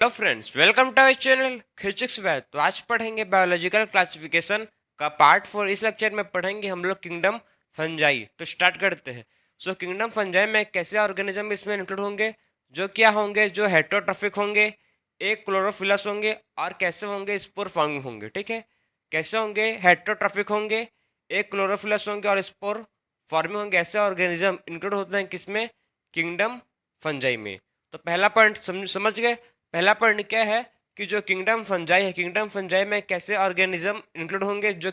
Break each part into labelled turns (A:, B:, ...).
A: Hello friends, welcome to our channel खिचिक्स वैद। तो आज पढ़ेंगे बायोलॉजिकल क्लासिफिकेशन का पार्ट 4। इस लेक्चर में पढ़ेंगे हम लोग किंगडम फंजाई। तो स्टार्ट करते हैं। किंगडम फंजाई में कैसे ऑर्गेनिज्म इसमें इंक्लूड होंगे, जो क्या होंगे, जो हेटरोट्रॉफिक होंगे, एक क्लोरोफिलस होंगे, और कैसे होंगे स्पोर फॉर्मिंग होंगे। ठीक है, कैसे होंगे, हेटरोट्रॉफिक होंगे, एक क्लोरोफिलस होंगे और स्पोर फॉर्मिंग होंगे। ऐसे ऑर्गेनिज्म इंक्लूड होते हैं किसमें, किंगडम फंजाई में। तो पहला पॉइंट समझ गए। पहला पॉइंट क्या है कि जो किंगडम फंजाई है, किंगडम फंजाई में कैसे ऑर्गेनिज्म इंक्लूड होंगे, जो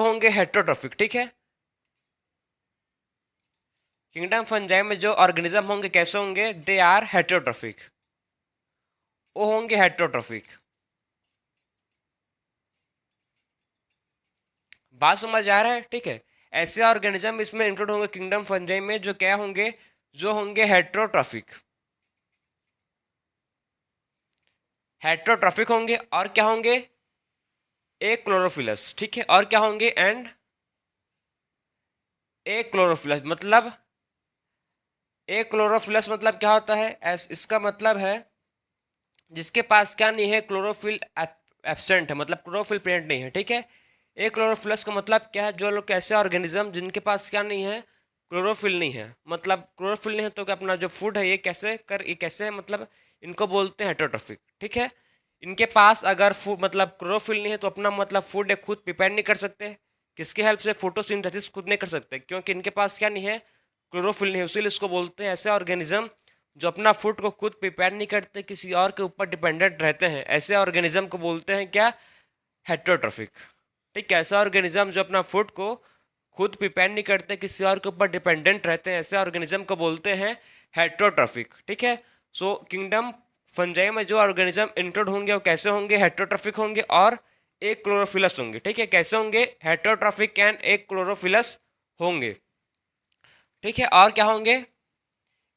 A: होंगे हेटरोट्रॉफिक। ठीक है, किंगडम फंजाई में जो ऑर्गेनिज्म होंगे कैसे होंगे, दे आर हेटरोट्रॉफिक, वो होंगे हेटरोट्रॉफिक। बात समझ आ रहा है? ठीक है, ऐसे ऑर्गेनिज्म इसमें इंक्लूड होंगे किंगडम फंजाई में जो क्या होंगे, जो होंगे हेटरोट्रॉफिक। हेटरोट्रॉफिक होंगे और क्या होंगे, एक क्लोरोफिलस। ठीक है, और क्या होंगे, एंड एक क्लोरोफिलस। मतलब एक क्लोरोफिलस मतलब क्या होता है, इसका मतलब है जिसके पास क्या नहीं है, क्लोरोफिल एब्सेंट है, मतलब क्लोरोफिल प्रेजेंट नहीं है। ठीक है, एक क्लोरोफिलस का मतलब क्या है, जो लोग कैसे ऑर्गेनिज्म जिनके पास क्या नहीं है, क्लोरोफिल नहीं है। मतलब क्लोरोफिल नहीं है तो क्या अपना जो फूड है ये कैसे मतलब इनको बोलते हैं हेटरोट्रॉफिक। ठीक है, इनके पास अगर फूड मतलब क्लोरोफिल नहीं है तो अपना मतलब फूड है खुद प्रिपेयर नहीं कर सकते। किसकी हेल्प से, फोटोसिंथेसिस खुद नहीं कर सकते, क्योंकि इनके पास क्या नहीं है, क्लोरोफिल नहीं है। इसीलिए इसको बोलते हैं ऐसे ऑर्गेनिज्म जो अपना फूड को खुद प्रिपेयर नहीं करते, किसी और के ऊपर डिपेंडेंट रहते हैं। ऐसे ऑर्गेनिज्म को बोलते हैं क्या, हेटरोट्रॉफिक। ठीक है, ऐसा ऑर्गेनिज्म जो अपना फूड को खुद प्रिपेयर नहीं करते, किसी और के ऊपर डिपेंडेंट रहते हैं, ऐसे ऑर्गेनिज्म को बोलते हैं हेटरोट्रॉफिक। ठीक है, किंगडम फंजाई में जो ऑर्गेनिज्म इंक्लूड होंगे वो कैसे होंगे, हेटरोट्रॉफिक होंगे और एक क्लोरोफिलस होंगे। ठीक है, कैसे होंगे, हेटरोट्रॉफिक एंड एक क्लोरोफिलस होंगे। ठीक है, और क्या होंगे,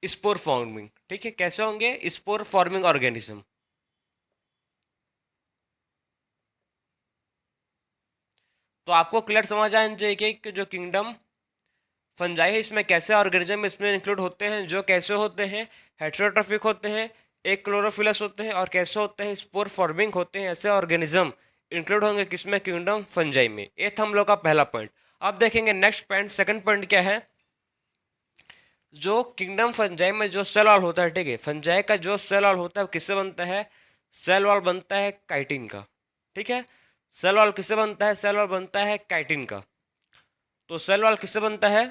A: स्पोर फॉर्मिंग। ठीक है, कैसे होंगे, स्पोर फॉर्मिंग ऑर्गेनिज्म। तो आपको क्लियर समझ आना चाहिए कि जो किंगडम फंजाई है इसमें कैसे ऑर्गेनिज्म इसमें इंक्लूड होते हैं, जो कैसे होते हैं, हेटरोट्रॉफिक होते हैं, एक क्लोरोफिलस होते हैं, और कैसे होते हैं, स्पोर फॉर्मिंग होते हैं। ऐसे ऑर्गेनिज्म इंक्लूड होंगे किसमें, किंगडम फंजाई में। ये था हम लोग का पहला पॉइंट। अब देखेंगे नेक्स्ट पॉइंट, सेकंड पॉइंट क्या है। जो किंगडम फंजाई में जो सेल वॉल होता है, ठीक है, फंजाई का जो सेल वॉल होता है वो किससे बनता है, सेल वॉल बनता है काइटिन का। ठीक है, सेल वॉल किससे बनता है, सेल वॉल बनता है काइटिन का। तो सेल वॉल किससे बनता है,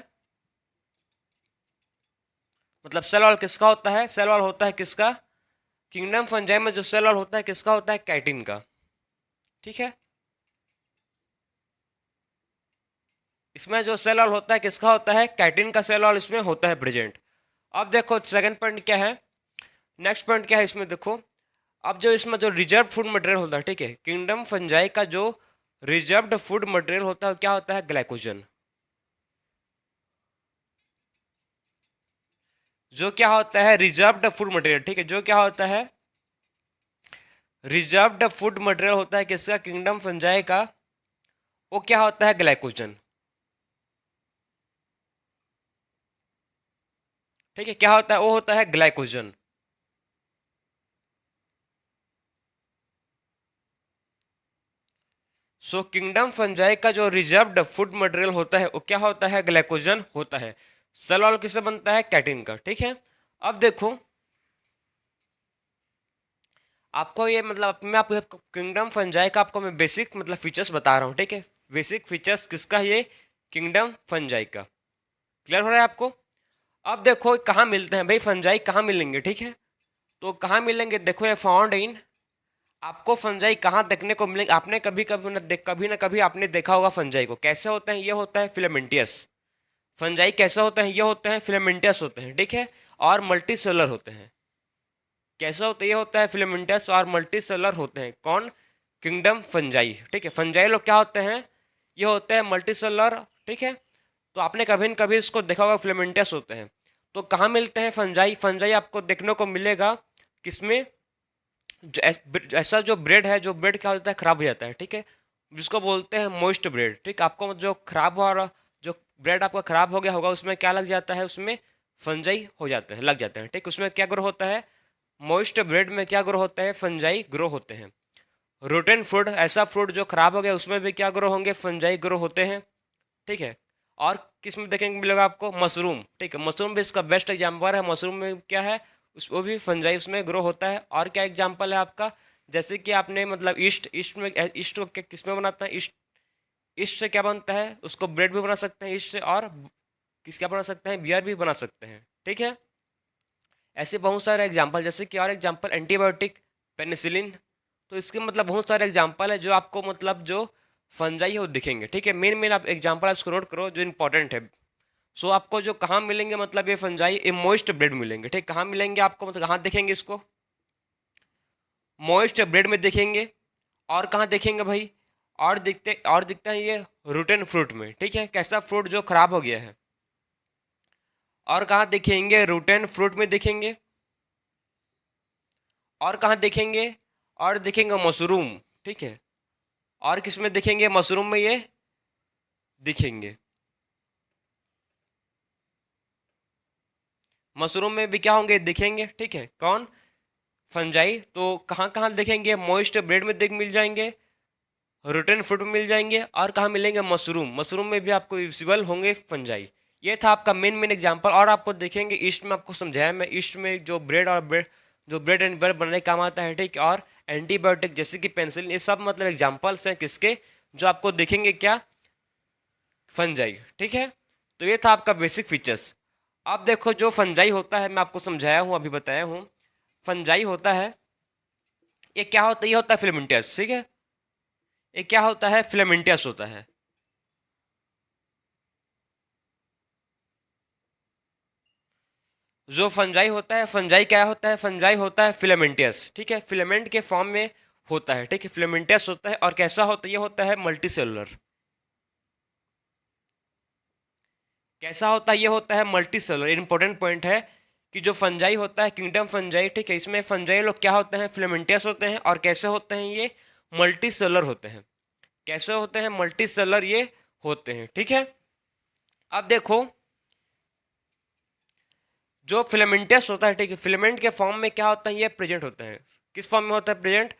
A: मतलब सेल वॉल किसका होता है, सेल वॉल होता है किसका, किंगडम फंजाई में जो सेल वॉल होता है किसका होता है, काइटिन का। ठीक है, इसमें जो सेल वॉल होता है किसका होता है, काइटिन का सेल वॉल इसमें होता है प्रेजेंट। अब देखो सेकंड पॉइंट क्या है, नेक्स्ट पॉइंट क्या है इसमें देखो। अब जो इसमें जो रिजर्व फूड मटेरियल होता है, ठीक है, किंगडम फंजाई का जो रिजर्व्ड फूड मटेरियल होता है क्या होता है, ग्लाइकोजन। जो क्या होता है, रिजर्व्ड फूड मटेरियल। ठीक है, जो क्या होता है, रिजर्व्ड फूड मटेरियल होता है किसका, किंगडम फंजाई का, वो क्या होता है, ग्लाइकोजन। ठीक है, क्या होता है, वो होता है ग्लाइकोजन। किंगडम फंजाई का जो रिजर्व्ड फूड मटेरियल होता है वो क्या होता है, ग्लाइकोजन होता है। सेल वॉल किससे बनता है, कैटिन का। ठीक है, अब देखो आपको ये मतलब मैं आपको किंगडम फंजाई का आपको मैं बेसिक मतलब फीचर्स बता रहा हूँ। ठीक है, बेसिक फीचर्स किसका, ये किंगडम फंजाई का। क्लियर हो रहा है आपको। अब देखो कहाँ मिलते हैं भाई फंजाई, कहाँ मिलेंगे। ठीक है, तो कहाँ मिलेंगे, देखो ये फाउंड इन, आपको फंजाई कहाँ देखने को मिलेंगे, आपने कभी ना कभी आपने देखा होगा फंजाई को। कैसे होते हैं, ये होता है फिलामेंटियस। फंजाई कैसे होते हैं, ये होते हैं फिलामेंटस होते हैं। ठीक है, और मल्टी सेलर होते हैं। कैसे होते हैं, ये होता है फिलामेंटस और मल्टी सेलर होते हैं। कौन, किंगडम फंजाई। ठीक है, फंजाई लोग क्या होते हैं, ये होते हैं मल्टी सेलर। ठीक है, तो आपने कभी न कभी इसको देखा होगा, फिलामेंटस होते हैं। तो कहाँ मिलते हैं फंजाई, फंजाई आपको देखने को मिलेगा किसमें, ऐसा जो ब्रेड है, जो ब्रेड क्या होता है, खराब हो जाता है। ठीक है, जिसको बोलते हैं मोइस्ट ब्रेड। ठीक, आपको जो खराब हुआ, जो ब्रेड आपका खराब हो गया होगा उसमें क्या लग जाता है, उसमें फंजाई हो जाते हैं, लग जाते हैं, ठीक। उसमें क्या ग्रो होता है, मॉइस्ट ब्रेड में क्या ग्रो होता है, फंजाई ग्रो होते हैं। रोटेन फ्रूट, ऐसा फ्रूट जो खराब हो गया, उसमें भी क्या ग्रो होंगे, फंजाई ग्रो होते हैं, ठीक है। और किस में देखेंगे मिलेगा आपको, मशरूम, ठीक है। मशरूम भी इसका बेस्ट एग्जाम्पल है। मशरूम में क्या है, उस वो भी फंजाई उसमें ग्रो होता है। और क्या एग्जाम्पल है आपका, जैसे कि आपने मतलब ईस्ट, ईस्ट में, ईस्ट को किस में बनाता है, ईस्ट, ईस्ट से क्या बनता है, उसको ब्रेड भी बना सकते हैं ईस्ट से, और किस क्या बना सकते हैं, बियर भी बना सकते हैं, ठीक है। ऐसे बहुत सारे एग्जाम्पल, जैसे कि और एग्जाम्पल एंटीबायोटिक, पेनिसिलिन। तो इसके मतलब बहुत सारे एग्जाम्पल है जो आपको मतलब जो फंजाई है वो दिखेंगे, ठीक है। मेन मेन आप एग्जाम्पल इसको नोट करो जो इंपॉर्टेंट है। सो आपको जो कहाँ मिलेंगे, मतलब ये फंजाई, ये मॉइस्ट ब्रेड मिलेंगे, ठीक। कहाँ मिलेंगे आपको, मतलब कहाँ देखेंगे इसको, मॉइस्ट ब्रेड में देखेंगे। और कहाँ देखेंगे भाई, और दिखता है ये रूटन फ्रूट में, ठीक है। कैसा फ्रूट जो खराब हो गया है। और कहाँ देखेंगे, रूटन फ्रूट में देखेंगे। और कहाँ देखेंगे, और देखेंगे मशरूम, ठीक है। और किस में देखेंगे, मशरूम में ये दिखेंगे। मशरूम में भी क्या होंगे, दिखेंगे, ठीक है। कौन, फंजाई। तो कहाँ कहाँ देखेंगे, मॉइस्ट ब्रेड में देख मिल जाएंगे, रोटन फ्रूट में मिल जाएंगे, और कहाँ मिलेंगे, मशरूम, मशरूम में भी आपको विजिबल होंगे फंजाई। ये था आपका मेन मेन एग्जांपल। और आपको देखेंगे ईस्ट में, आपको समझाया मैं, ईस्ट में जो ब्रेड और ब्रेड, जो ब्रेड एंड बटर बनाने का काम आता है, ठीक। और एंटीबायोटिक जैसे कि पेंसिलिन, ये सब मतलब एग्जाम्पल्स हैं किसके, जो आपको देखेंगे क्या, फंजाई, ठीक है। तो ये था आपका बेसिक फीचर्स। अब देखो जो फंजाई होता है, मैं आपको समझाया हूँ, अभी बताया हूँ। फंजाई होता है, ये क्या होता है, ये होता है फिलामेंटस, ठीक है। ये क्या होता है, फिलामेंटस होता है। जो फंजाई होता है, फंजाई क्या होता है, फंजाई होता है फिलामेंटस, ठीक है। फिलामेंट के फॉर्म में होता है, ठीक है। फिलामेंटस होता है। और कैसा होता है, ये होता है मल्टी सेलुलर। कैसा होता है, ये होता है मल्टी सेलुलर। इंपॉर्टेंट पॉइंट है कि जो फंजाई होता है, किंगडम फंजाई, ठीक है, इसमें फंजाई लोग क्या होते हैं, फिलामेंटस होते हैं। और कैसे होते हैं, ये मल्टी सेलुलर होते हैं। कैसे होते हैं, मल्टी सेलुलर ये होते हैं, ठीक है। अब देखो जो फिलामेंटस होता है, ठीक है, फिलामेंट के फॉर्म में क्या होता है, ये प्रेजेंट होता है। किस फॉर्म में होता है, प्रेजेंट,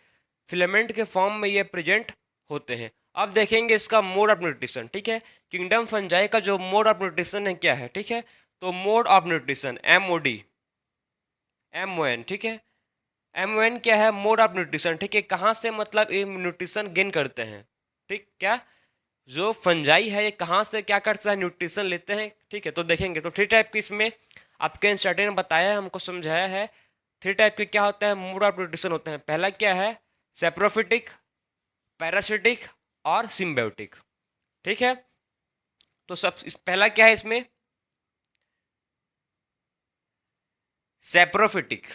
A: फिलामेंट के फॉर्म में ये प्रेजेंट होते हैं। अब देखेंगे इसका मोड ऑफ न्यूट्रिशन, ठीक है। किंगडम फंजाई का जो मोड ऑफ न्यूट्रिशन है क्या है, ठीक है। तो mode of nutrition, MOD, MON, ठीक है। MON क्या है, मोड ऑफ न्यूट्रिशन, ठीक है। कहाँ से मतलब ये न्यूट्रिशन गेन करते हैं, ठीक। क्या, जो फंजाई है ये कहाँ से क्या करता है, न्यूट्रिशन लेते हैं, ठीक है। तो देखेंगे तो 3 टाइप की इसमें आपके इंस्टार्टर ने बताया है, हमको समझाया है। 3 टाइप के क्या होता है, मोड ऑफ न्यूट्रिशन होते हैं। पहला क्या है, सेप्रोफिटिक, पैरासिटिक और सिम्बायोटिक, ठीक है। तो पहला क्या है इसमें, सेप्रोफिटिक,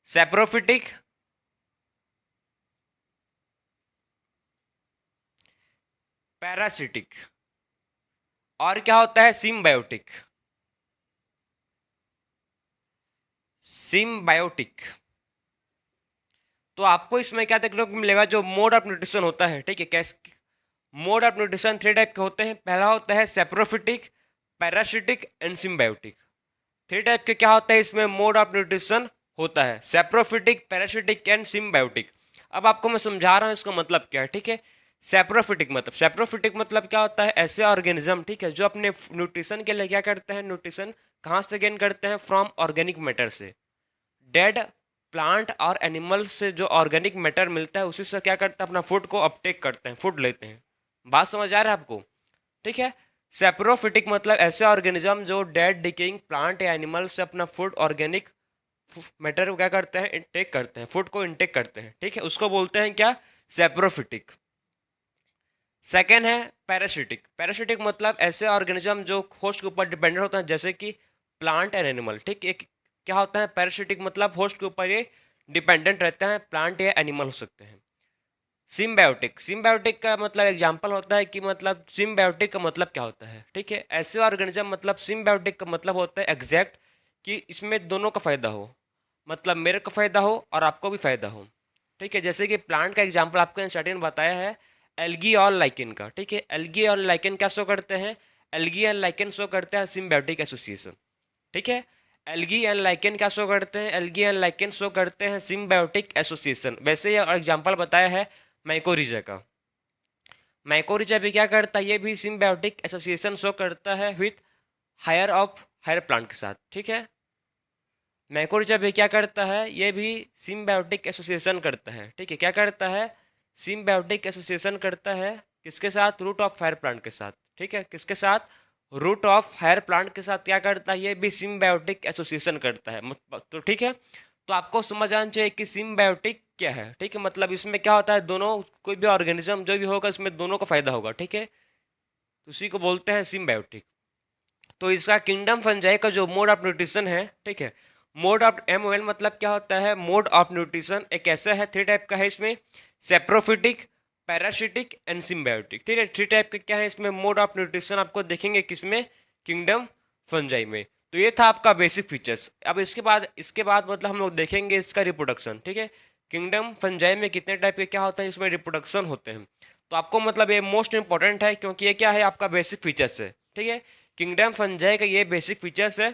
A: सेप्रोफिटिक, पैरासिटिक, और क्या होता है, सिम्बायोटिक, सिम्बायोटिक। तो आपको इसमें क्या देखने को मिलेगा, जो मोड ऑफ न्यूट्रिशन होता है, ठीक है। कैसे मोड ऑफ न्यूट्रिशन 3 टाइप के होते हैं। पहला होता है saprophytic, parasitic and symbiotic. 3 type के क्या होता है इसमें, मोड ऑफ न्यूट्रिशन होता है, सेप्रोफिटिक, पैरासिटिक एंड सिम्बायोटिक। अब आपको मैं समझा रहा हूँ इसका मतलब क्या है, ठीक है। सेप्रोफिटिक मतलब क्या होता है, ऐसे ऑर्गेनिज्म, ठीक है, जो अपने न्यूट्रिशन के लिए क्या करते हैं, न्यूट्रिशन कहाँ से गेन करते हैं, फ्रॉम ऑर्गेनिक मैटर से। डेड प्लांट और एनिमल से जो ऑर्गेनिक मैटर मिलता है उसी से क्या करते हैं, अपना फूड को अपटेक करते हैं, फूड लेते हैं। बात समझ आ रहा है आपको, ठीक है। सेप्रोफिटिक मतलब ऐसे ऑर्गेनिज्म जो डेड डिकेइंग प्लांट या एनिमल से अपना फूड, ऑर्गेनिक मैटर को क्या करते हैं, इंटेक करते हैं, फूड को इंटेक करते हैं, ठीक है। उसको बोलते हैं क्या, सेप्रोफिटिक। सेकेंड है पैरासिटिक। पैरासिटिक मतलब ऐसे ऑर्गेनिज्म जो होस्ट के ऊपर डिपेंडेंट होते हैं, जैसे कि प्लांट एंड एनिमल, ठीक। एक क्या होता है, पैरासिटिक मतलब होस्ट के ऊपर ये डिपेंडेंट रहते हैं, प्लांट या एनिमल हो सकते हैं। सिम्बायोटिक, सिम्बायोटिक का मतलब एग्जांपल होता है कि मतलब सिम्बायोटिक का मतलब क्या होता है, ठीक है। ऐसे ऑर्गेनिज्म मतलब सिम्बायोटिक का मतलब होता है एग्जैक्ट कि इसमें दोनों का फायदा हो, मतलब मेरे को फायदा हो और आपको भी फायदा हो, ठीक है। जैसे कि प्लांट का एग्जांपल आपको इंस्टार्टिंग बताया है एल्गी और लाइकेन का, ठीक है। एल्गी और लाइकेन क्या शो करते हैं, एल्गी एंड लाइकेन शो करता है सिम्बायोटिक एसोसिएशन, ठीक है। एल्गी एंड लाइकेन क्या शो करते हैं, एल्गी एंड लाइकेन शो करते हैं सिम्बायोटिक एसोसिएशन। वैसे ये और एग्जाम्पल बताया है माइकोरिजा का। माइकोरिजा भी क्या करता है, ये भी सिम्बायोटिक एसोसिएशन शो करता है विथ हायर प्लांट के साथ, ठीक है। माइकोरिजा भी क्या करता है, ये भी सिम्बायोटिक एसोसिएशन करता है, ठीक है। क्या करता है, सिम्बायोटिक एसोसिएशन करता है किसके साथ, रूट ऑफ हायर प्लांट के साथ, ठीक है। किसके साथ, रूट ऑफ हायर प्लांट के साथ क्या करता है, ये भी सिम्बायोटिक एसोसिएशन करता है। तो ठीक है, तो आपको समझ आना चाहिए कि सिम्बायोटिक क्या है, ठीक है। मतलब इसमें क्या होता है, दोनों, कोई भी ऑर्गेनिज्म जो भी होगा इसमें दोनों को फायदा होगा, ठीक है। तो उसी को बोलते हैं सिम्बायोटिक। तो इसका किंगडम फंजाई का जो मोड ऑफ न्यूट्रिशन है, ठीक है, मोड ऑफ MON मतलब क्या होता है, मोड ऑफ न्यूट्रिशन एक ऐसा है, 3 टाइप का है इसमें, सेप्रोफिटिक, पैरासिटिक एंड सिम्बायोटिक, ठीक है। 3 टाइप के क्या है इसमें मोड ऑफ न्यूट्रिशन आपको देखेंगे किसमें, किंगडम फंजाई में। तो ये था आपका बेसिक फीचर्स। अब इसके बाद मतलब हम लोग देखेंगे इसका रिप्रोडक्शन, ठीक है। किंगडम फंजाई में कितने टाइप के क्या होता है, इसमें रिप्रोडक्शन होते हैं। तो आपको मतलब ये मोस्ट इंपॉर्टेंट है क्योंकि ये क्या है, आपका बेसिक फीचर्स है, ठीक है। किंगडम फंजाई का ये बेसिक फीचर्स है,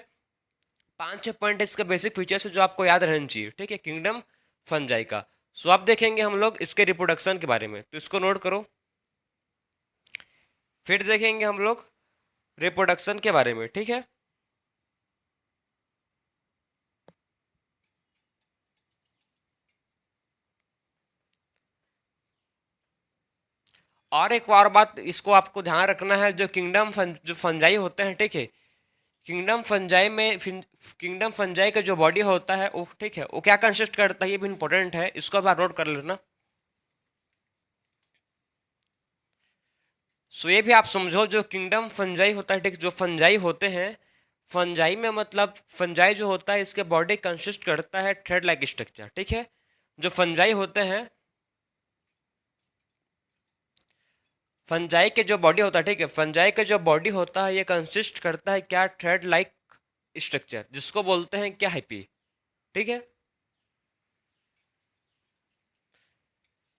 A: 5 पॉइंट इसका बेसिक फीचर्स है जो आपको याद रहना चाहिए, ठीक है, किंगडम फंजाई का। सो अब देखेंगे हम लोग इसके रिप्रोडक्शन के बारे में, तो इसको नोट करो। फिर देखेंगे हम लोग रिप्रोडक्शन के बारे में, ठीक है। और एक और बात इसको आपको ध्यान रखना है, जो जो फंजाई होते हैं, ठीक है, किंगडम फंजाई का जो बॉडी होता है वो, ठीक है, वो क्या कंसिस्ट करता है, ये भी इंपॉर्टेंट है, इसको आप नोट कर लेना। सो ये भी आप समझो, जो किंगडम फंजाई होता है, ठीक, जो फंजाई होते हैं, फंजाई में मतलब फंजाई जो होता है इसके बॉडी कंसिस्ट करता है थ्रेड लाइक स्ट्रक्चर, ठीक है। जो फंजाई होते हैं, फंजाई के जो बॉडी होता है, ठीक है, फंजाई का जो बॉडी होता है ये कंसिस्ट करता है क्या, थ्रेड लाइक स्ट्रक्चर, जिसको बोलते हैं क्या, हाइपी, ठीक है।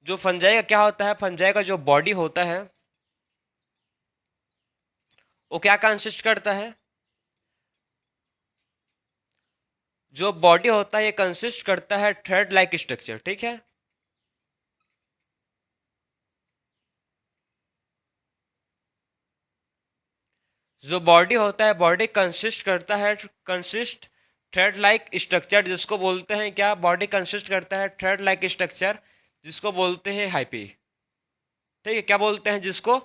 A: जो फंजाई का क्या होता है, फंजाई का जो बॉडी होता है वो क्या कंसिस्ट करता है, जो बॉडी होता है ये कंसिस्ट करता है थ्रेड लाइक स्ट्रक्चर, ठीक है। जो बॉडी होता है, body consist thread like structure, जिसको बोलते हैं क्या, बॉडी कंसिस्ट करता है थ्रेड लाइक स्ट्रक्चर, जिसको बोलते हैं हाइपी, ठीक है। क्या बोलते हैं जिसको,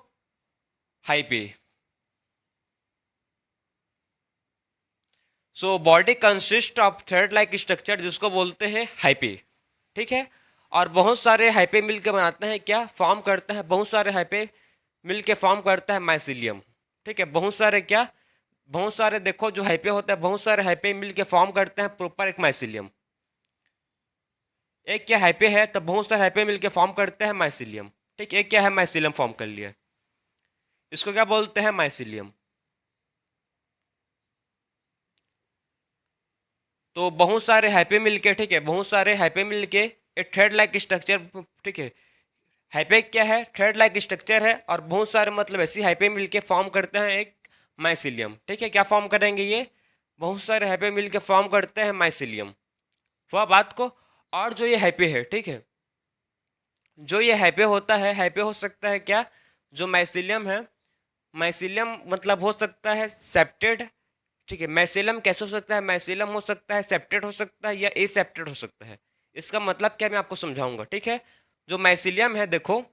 A: hyphae. So body consist of thread like structure, जिसको बोलते हैं हाइपी, ठीक है। और बहुत सारे हाइपे मिलकर बनाते हैं क्या, फॉर्म करता है, बहुत सारे हाइपे मिलके फॉर्म करता है माइसिलियम, ठीक है। बहुत सारे देखो जो हाइपे होता है, बहुत सारे हाइपे मिलके फॉर्म करते हैं प्रॉपर एक माइसिलियम। एक क्या हाइपे है, तो बहुत सारे हाइपे मिलके फॉर्म करते हैं माइसिलियम, ठीक। एक क्या है, माइसिलियम फॉर्म कर लिया, इसको क्या बोलते हैं, माइसिलियम। तो बहुत सारे हाइपे मिलके, ठीक है, बहुत सारे हाइपे मिलके एक थ्रेड लाइक स्ट्रक्चर, ठीक है। हाइपे क्या है, थ्रेड लाइक स्ट्रक्चर है, और बहुत सारे मतलब ऐसी हाइपे मिलके फॉर्म करते हैं एक माइसिलियम, ठीक है। क्या फॉर्म करेंगे ये, बहुत सारे हाइपे मिलके फॉर्म करते हैं माइसिलियम, हुआ बात को। और जो ये हाइपे है, ठीक है, जो ये हाइपे होता है, हाइपे हो सकता है क्या, जो माइसिलियम है, माइसिलियम मतलब हो सकता है सेप्टेड, ठीक है। माइसिलियम कैसे हो सकता है, माइसिलियम हो सकता है सेप्टेड हो सकता है या एसेप्टेड हो सकता है। इसका मतलब क्या मैं आपको समझाऊंगा, ठीक है। जो माइसिलियम है, देखो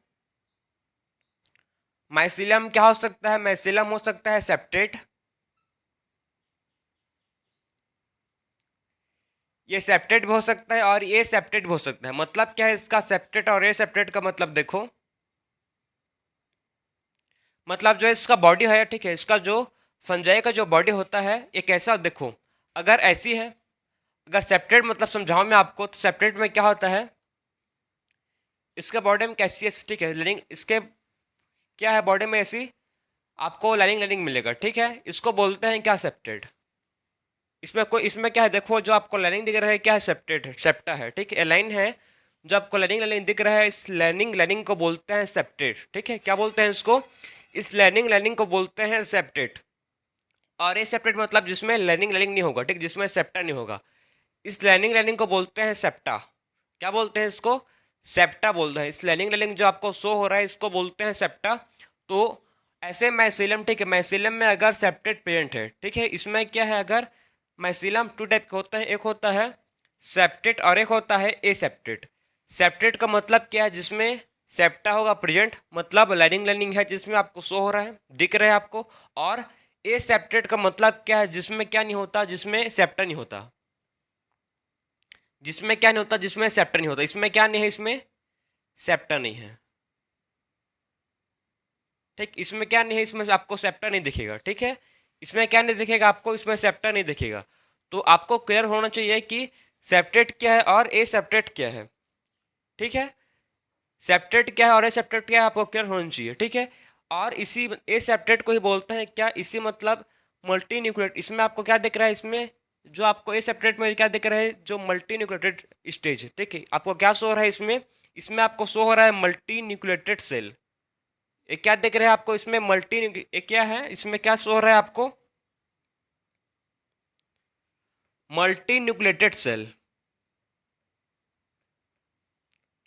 A: माइसिलियम क्या हो सकता है, माइसिलियम हो सकता है सेप्टेड, ये सेप्टेड भी हो सकता है और ये सेप्टेड भी हो सकता है। मतलब क्या है इसका, सेप्टेड और ये सेप्टेड का मतलब देखो, मतलब जो इसका बॉडी है, ठीक है, इसका जो फंजाई का जो बॉडी होता है ये कैसा, देखो अगर ऐसी है, अगर सेप्टेड मतलब समझाऊं मैं आपको, तो सेप्टेड में क्या होता है, इसके बॉडी में कैसी है, ठीक है, लाइनिंग, इसके क्या है बॉडी में ऐसी, आपको लाइनिंग लाइनिंग मिलेगा, ठीक है। इसको बोलते हैं क्या, सेप्टेड। इसमें क्या है, देखो जो आपको लाइनिंग दिख रहा है क्या है, सेप्टेड है, सेप्टा है, ठीक है, लाइन है, जो आपको लाइनिंग लाइनिंग दिख रहा है, इस लाइनिंग लाइनिंग को बोलते हैं सेप्टेड, ठीक है। क्या बोलते हैं इसको, इस लर्निंग को बोलते हैं सेप्टेट। और ए सेप्टेट मतलब जिसमें लर्निंग नहीं होगा, ठीक, जिसमें सेप्टा नहीं होगा, इस लर्निंग को बोलते हैं सेप्टा। क्या बोलते हैं इसको? सेप्टा बोलते हैं। इस लर्निंग जो आपको शो हो रहा है इसको बोलते हैं सेप्टा। तो ऐसे माइसीलियम, ठीक है, माइसीलियम में अगर सेप्टेट प्रेजेंट है, ठीक है, इसमें क्या है, अगर माइसीलियम टू टाइप के होते हैं, एक होता है सेप्टेट और एक होता है एसेप्टेट। सेप्टेट का मतलब क्या है? जिसमें सेप्टा होगा प्रेजेंट, मतलब लर्निंग है, जिसमें आपको शो हो रहा है, दिख रहा है आपको। और एसेप्टेट का मतलब क्या है? जिसमें क्या नहीं होता, जिसमें सेप्टा नहीं होता। जिसमें क्या नहीं होता? जिसमें सेप्टा नहीं होता। इसमें क्या नहीं है? इसमें सेप्टा नहीं है, ठीक। इसमें क्या नहीं है? इसमें आपको सेप्टा नहीं दिखेगा, ठीक है। इसमें क्या नहीं दिखेगा आपको? इसमें सेप्टा नहीं दिखेगा। तो आपको क्लियर होना चाहिए कि सेप्टेट क्या है और ए सेप्टेट क्या है, ठीक है। सेप्टेट क्या है और ए सेप्टेट क्या है, आपको क्लियर होना चाहिए, ठीक है। और इसी ए सेप्टेट को ही बोलते हैं क्या? इसी मतलब मल्टी न्यूक्लिएट। इसमें आपको क्या दिख रहा है? इसमें जो आपको ए सेप्टेट में क्या दिख रहा है? जो मल्टी न्यूक्लिएटेड स्टेज, ठीक है। आपको क्या शो हो रहा है इसमें? इसमें आपको शो हो रहा है मल्टी न्यूक्लिएटेड सेल। ये क्या दिख रहा है आपको इसमें? ये क्या है इसमें? क्या शो हो रहा है आपको? मल्टी न्यूक्लिएटेड सेल,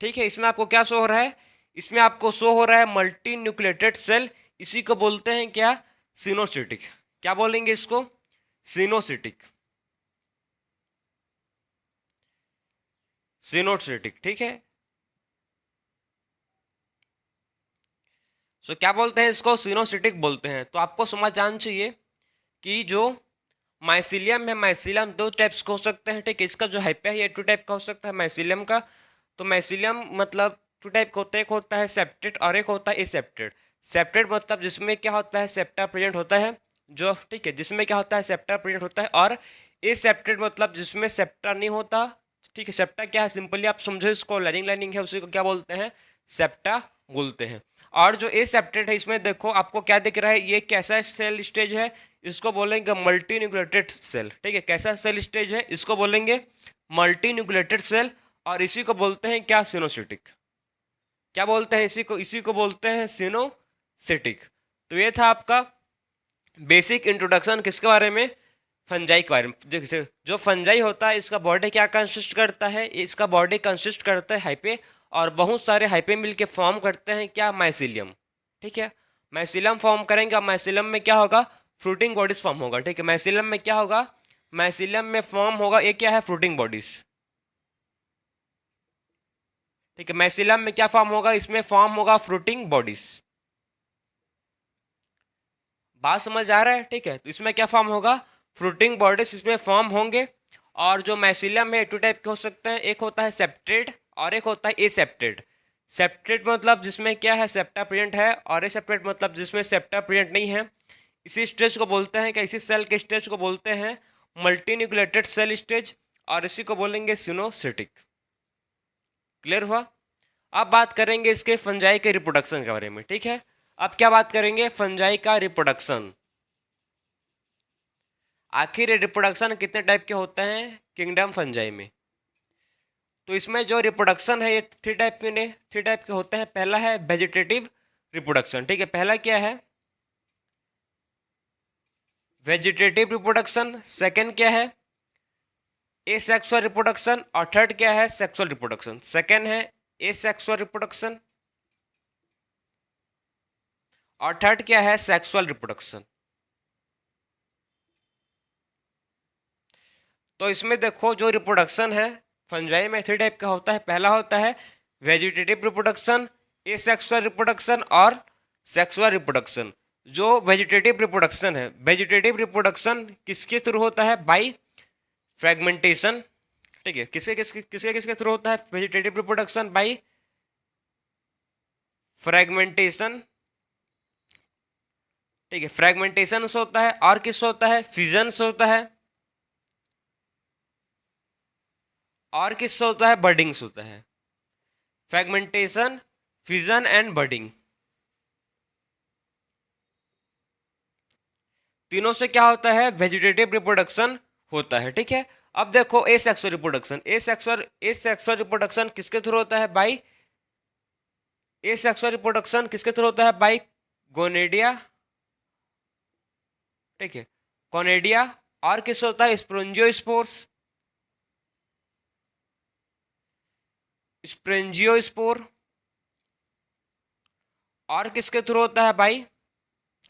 A: ठीक है। इसमें आपको क्या शो हो रहा है? इसमें आपको शो हो रहा है मल्टी न्यूक्लिएटेड सेल। इसी को बोलते हैं क्या? सिनोसिटिक। क्या बोलेंगे इसको? सिनोसिटिक, सिनोसिटिक, ठीक है। सो क्या बोलते हैं इसको? सिनोसिटिक बोलते हैं। तो आपको समझ आना चाहिए कि जो माइसीलियम है, माइसीलियम दो टाइप्स का हो सकते हैं, ठीक है। इसका जो हाइपा है ये टू टाइप का हो सकता है माइसीलियम का। तो माइसीलियम मतलब टू टाइप का होता है, एक होता है सेप्टेट और एक होता है एसेप्टेट। सेप्टेट मतलब जिसमें क्या होता है? सेप्टा प्रेजेंट होता है, जो, ठीक है, जिसमें क्या होता है? सेप्टा प्रेजेंट होता है। और एसेप्टेट मतलब जिसमें सेप्टा नहीं होता, ठीक है। सेप्टा क्या है? सिंपली आप समझो इसको, लाइनिंग है, उसी को क्या बोलते हैं? सेप्टा बोलते हैं। और जो एसेप्टेट है इसमें देखो आपको क्या दिख रहा है? ये कैसा सेल स्टेज है? इसको बोलेंगे मल्टी न्यूक्लिएटेड सेल, ठीक है। कैसा सेल स्टेज है? इसको बोलेंगे मल्टी न्यूक्लिएटेड सेल। और इसी को बोलते हैं क्या? सिनोसिटिक। क्या बोलते हैं इसी को बोलते हैं सिनोसिटिक। तो ये था आपका बेसिक इंट्रोडक्शन किसके बारे में? फंजाई के बारे में। जो फंजाई होता है इसका बॉडी क्या कंसिस्ट करता है? इसका बॉडी कंसिस्ट करता है हाइपे, और बहुत सारे हाइपे मिलके फॉर्म करते हैं क्या? माइसीलियम, ठीक है। माइसीलियम फॉर्म करेंगे। माइसीलियम में क्या होगा? फ्रूटिंग बॉडीज फॉर्म होगा, ठीक है। माइसीलियम में क्या होगा? माइसीलियम में फॉर्म होगा, ये क्या है? फ्रूटिंग बॉडीज, ठीक है। माइसीलियम में क्या फॉर्म होगा? इसमें फॉर्म होगा फ्रूटिंग बॉडीज। बात समझ आ रहा है, ठीक है। तो इसमें क्या फॉर्म होगा? फ्रूटिंग बॉडीज इसमें फॉर्म होंगे। और जो माइसीलियम है टू टाइप के हो सकते हैं, एक होता है सेप्टेट और एक होता है एसेप्टेट। सेप्टेट मतलब जिसमें क्या है? सेप्टा प्रेजेंट है। और एसेप्टेट मतलब जिसमें सेप्टा प्रेजेंट नहीं है। इसी स्टेज को बोलते हैं क्या? इसी सेल के स्टेज को बोलते हैं मल्टी न्यूक्लिएटेड सेल स्टेज, और इसी को बोलेंगे सिनोसिटिक। क्लियर हुआ? अब बात करेंगे इसके फंजाई के रिप्रोडक्शन के बारे में, ठीक है। अब क्या बात करेंगे? फंजाई का रिप्रोडक्शन। आखिर ये रिप्रोडक्शन कितने टाइप के होते हैं किंगडम फंजाई में? तो इसमें जो रिप्रोडक्शन है ये थ्री टाइप के होते हैं। पहला है वेजिटेटिव रिप्रोडक्शन, ठीक है। पहला क्या है? Vegetative reproduction. सेकंड क्या है? Asexual reproduction. और थर्ड क्या है? Sexual reproduction. सेकंड है एसेक्सुअल रिप्रोडक्शन और थर्ड क्या है? Sexual reproduction. तो इसमें देखो जो रिप्रोडक्शन है फंजाई में थ्री टाइप का होता है। पहला होता है वेजिटेटिव रिप्रोडक्शन, एसेक्सुअल रिप्रोडक्शन और सेक्सुअल रिप्रोडक्शन। जो वेजिटेटिव रिप्रोडक्शन है, वेजिटेटिव रिप्रोडक्शन किसके थ्रू होता है? बाय फ्रेगमेंटेशन, ठीक है। किसके थ्रू होता है वेजिटेटिव रिप्रोडक्शन? बाय फ्रेगमेंटेशन, ठीक है। फ्रेगमेंटेशन से होता है। और किससे होता है? फिजन से होता है। और किससे होता है? बर्डिंग से होता है। फ्रेगमेंटेशन, फिजन एंड बर्डिंग, तीनों से क्या होता है? वेजिटेटिव रिप्रोडक्शन होता है, ठीक है। अब देखो एसेक्सुअल रिप्रोडक्शन। एसेक्सुअल रिप्रोडक्शन किसके थ्रू होता है? बाय एसेक्सुअल रिप्रोडक्शन किसके थ्रू होता है? बाय गोनेडिया, ठीक है, कोनेडिया, और किससे होता है स्पोरेंजियोस्पोर्स, स्पोरेंजियोस्पोर, और किसके थ्रू होता है भाई,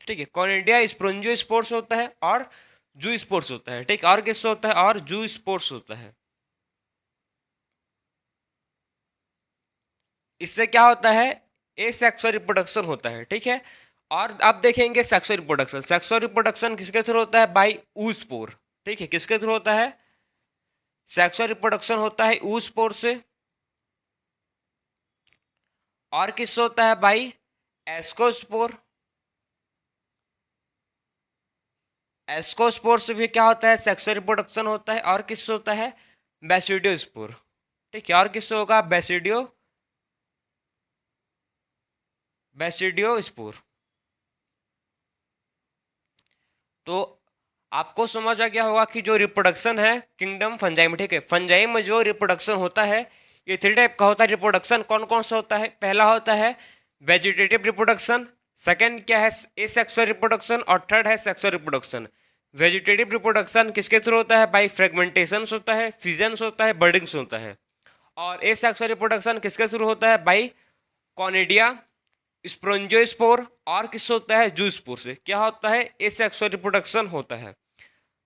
A: ठीक है, कोनेडिया स्पोरेंजियोस्पोर्स होता है और जू स्पोर्स होता है, ठीक, और किससे होता है, और जू स्पोर्स होता है। इससे क्या होता है, ए सेक्सुअल रिप्रोडक्शन होता है, ठीक है। और अब देखेंगे सेक्सुअल रिप्रोडक्शन, सेक्सुअल रिप्रोडक्शन किसके थ्रू होता है भाई, ऊस्पोर, ठीक है, किसके थ्रू होता है, सेक्सुअल रिप्रोडक्शन होता है ऊस्पोर से। और किससे होता है भाई, एस्कोस्पोर, एस्कोस्पोर से भी क्या होता है, सेक्सुअल रिप्रोडक्शन होता है। और किससे होता है, बेसिडियोस्पोर, ठीक है, और किससे होगा, बेसिडियोस्पोर। तो आपको समझ आ गया होगा कि जो रिप्रोडक्शन है किंगडम फंजाई में, ठीक है, फंजाई में जो रिप्रोडक्शन होता है ये 3 टाइप का होता है। रिप्रोडक्शन कौन कौन सा होता है, पहला होता है वेजिटेटिव रिप्रोडक्शन, सेकंड क्या है एसेक्सुअल रिप्रोडक्शन, और थर्ड है सेक्सुअल रिप्रोडक्शन। वेजिटेटिव रिप्रोडक्शन किसके थ्रू होता है भाई, फ्रेगमेंटेशन होता है, फिजन्स होता है, बर्डिंग्स होता है। और एसेक्सुअल रिप्रोडक्शन किसके थ्रू होता है भाई, कॉनिडिया, स्पोरेंजियोस्पोर, और किससे होता है, जूस्पोर से। क्या होता है, एसेक्सुअल रिप्रोडक्शन होता है।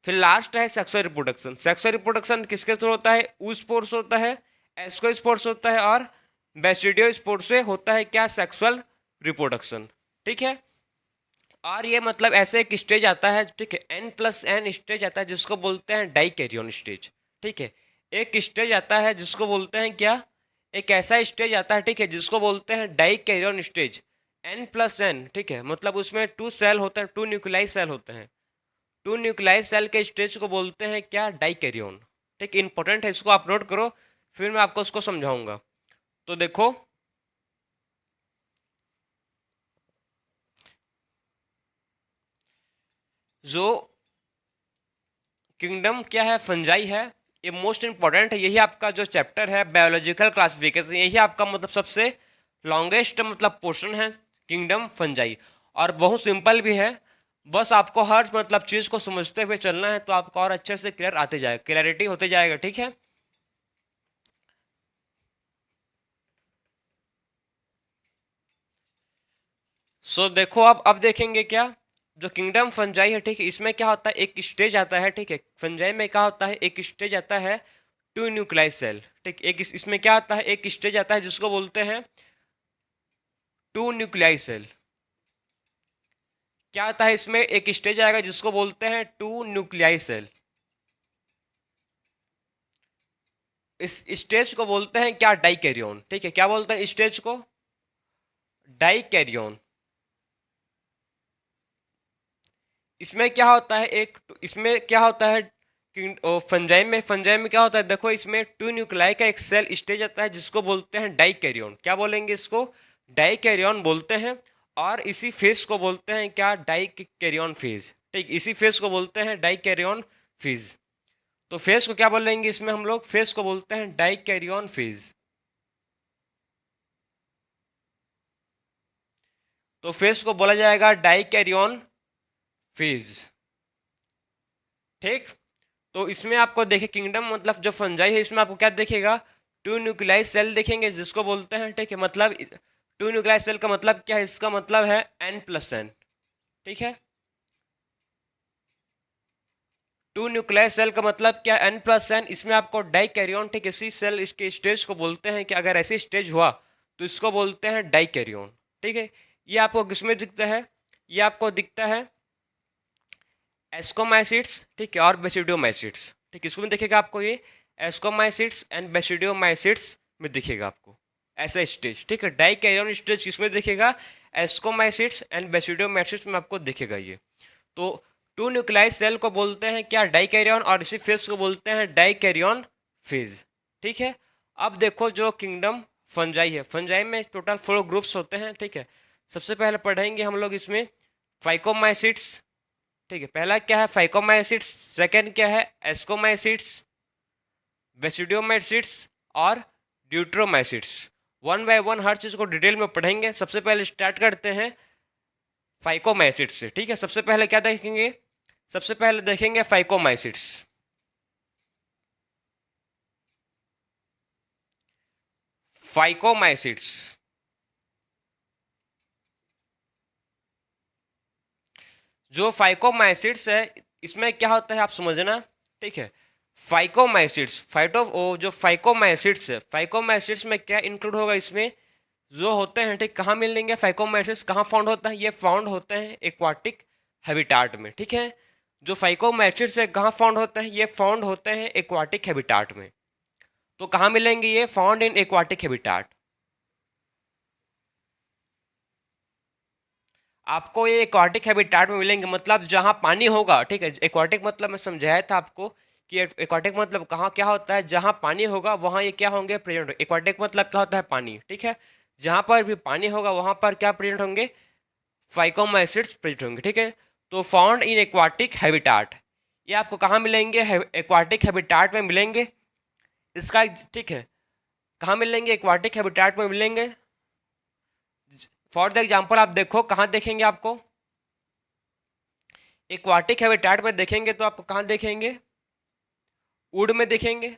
A: फिर लास्ट है सेक्सुअल रिप्रोडक्शन, सेक्सुअल रिप्रोडक्शन किसके थ्रू होता है, ऊस्पोर्स होता है, एस्कोस्पोर्स होता है, और बेसिडियोस्पोर से होता है क्या, सेक्सुअल रिप्रोडक्शन, ठीक है। और ये मतलब ऐसे एक स्टेज आता है, ठीक है, N+N स्टेज आता है जिसको बोलते हैं डाइकैरियन स्टेज, ठीक है। एक स्टेज आता है जिसको बोलते हैं क्या, एक ऐसा स्टेज आता है, ठीक है, जिसको बोलते हैं डाइकैरियन स्टेज, N+N, ठीक है, मतलब उसमें 2 सेल होते हैं, 2 न्यूक्लियाई सेल होते हैं। 2 न्यूक्लियाई सेल के स्टेज को बोलते हैं क्या, डाइकैरियन, ठीक, इंपॉर्टेंट है, इसको आप नोट करो, फिर मैं आपको उसको समझाऊंगा। तो देखो, जो किंगडम क्या है, फंजाई है, ये मोस्ट इंपॉर्टेंट है। यही आपका जो चैप्टर है बायोलॉजिकल क्लासिफिकेशन, यही आपका मतलब सबसे लॉन्गेस्ट मतलब पोर्शन है किंगडम फंजाई, और बहुत सिंपल भी है। बस आपको हर मतलब चीज़ को समझते हुए चलना है तो आपको और अच्छे से क्लियर आते जाएगा, क्लैरिटी होते जाएगा, ठीक है। देखो अब देखेंगे क्या, जो किंगडम फंजाई है, ठीक है, इसमें क्या होता है, एक स्टेज आता है, ठीक है, फंजाई में क्या होता है, एक स्टेज आता है 2 न्यूक्लियाई सेल, ठीक, एक इसमें क्या आता है, एक स्टेज आता है जिसको बोलते हैं 2 न्यूक्लियाई सेल। क्या आता है इसमें, एक स्टेज आएगा जिसको बोलते हैं 2 न्यूक्लियाई सेल। इस स्टेज को बोलते हैं क्या, डाइकैरियन, ठीक है, क्या बोलते हैं स्टेज को, डाइकैरियन। इसमें क्या होता है, इसमें क्या होता है फंजाई में क्या होता है, देखो इसमें 2 न्यूक्लियाई का एक सेल स्टेज आता है जिसको बोलते हैं डाइकैरियन। क्या बोलेंगे इसको, डाइकैरियन बोलते हैं। और इसी फेज को बोलते हैं क्या, डाइकैरियन फेज, ठीक, इसी फेज को बोलते हैं डाइकैरियन फेज। तो फेज को क्या बोलेंगे इसमें हम लोग, फेज को बोलते हैं डाइकैरियन फेज। तो फेज को बोला जाएगा डाइकैरियन फेज, ठीक। तो इसमें आपको देखे किंगडम मतलब जो फंजाई है, इसमें आपको क्या देखेगा, 2 न्यूक्लियाई सेल देखेंगे जिसको बोलते हैं, ठीक है, मतलब 2 न्यूक्लियाई सेल का मतलब क्या है, इसका मतलब है N+N, ठीक है। 2 न्यूक्लियाई सेल का मतलब क्या, N+N। इसमें आपको डाइकैरियन, ठीक, इसी सेल इसके स्टेज को बोलते हैं कि अगर ऐसी स्टेज हुआ तो इसको बोलते हैं डाइकैरियन, ठीक है। ये आपको किसमें दिखता है, ये आपको दिखता है एस्कोमाइसिट्स, ठीक है, और बेसिडियोमाइसिट्स, ठीक, इसमें दिखेगा आपको ये एस्कोमाइसिट्स एंड बेसिडियोमाइसिट्स में दिखेगा आपको ऐसा स्टेज, ठीक है। डाइकैरियन स्टेज किसमें दिखेगा, एस्कोमाइसिट्स एंड बेसिडियोमाइसिट्स में आपको दिखेगा ये। तो 2 न्यूक्लियाई सेल को बोलते हैं क्या, डाइकैरियन, और इसी फेज को बोलते हैं डाइकैरियन फेज, ठीक है। अब देखो जो किंगडम फंजाई है, फंजाई में टोटल 4 ग्रुप्स होते हैं, ठीक है। सबसे पहले पढ़ेंगे हम लोग इसमें फाइकोमाइसिट्स, ठीक है, पहला क्या है फाइकोमाइसिट्स, सेकंड क्या है एस्कोमाइसिट्स, बेसिडियोमाइसिट्स और ड्यूट्रोमाइसिट्स। वन बाय वन हर चीज़ को डिटेल में पढ़ेंगे। सबसे पहले स्टार्ट करते हैं फाइकोमाइसिट्स से। ठीक है, सबसे पहले क्या देखेंगे, सबसे पहले देखेंगे फाइकोमाइसिट्स। फाइकोमाइसिट्स जो फाइकोमाइसिट्स है, इसमें क्या होता है आप समझना। ठीक है, फाइकोमाइसिट्स फाइटो ओ जो फाइकोमाइसिट्स है, फाइकोमाइसिट्स में क्या इंक्लूड होगा, इसमें जो होते हैं, ठीक, कहाँ मिलेंगे फाइकोमाइसिट्स, कहाँ फाउंड होता है, ये फाउंड होते हैं एक्वाटिक हैबिटाट में। ठीक है, जो फाइकोमाइसिट्स है कहाँ फाउंड होते हैं, ये फाउंड होते हैं एक्वाटिक हैबिटाट में। तो कहाँ मिलेंगे, ये फाउंड इन एक्वाटिक हैबिटाट। आपको ये एक्वाटिक हैबिटाट में मिलेंगे, मतलब जहाँ पानी होगा। ठीक है, एक्वाटिक मतलब मैं समझाया था आपको कि एक्वाटिक मतलब कहाँ क्या होता है, जहाँ पानी होगा वहाँ ये क्या होंगे, प्रेजेंट। एक्वाटिक मतलब क्या होता है, पानी। ठीक है, जहाँ पर भी पानी होगा वहाँ पर क्या प्रेजेंट होंगे, फाइकोमाइसिट्स प्रेजेंट होंगे। ठीक है, तो फाउंड इन एक्वाटिक हैबिटाट, ये आपको कहाँ मिलेंगे, एक्वाटिक हैबिटाट में मिलेंगे इसका। ठीक है, कहाँ मिलेंगे, एक्वाटिक हैबिटाट में मिलेंगे। फॉर द एग्जाम्पल आप देखो, कहाँ देखेंगे आपको, एक्वाटिक हैबिटाट में देखेंगे तो आपको कहाँ देखेंगे, वुड में देखेंगे,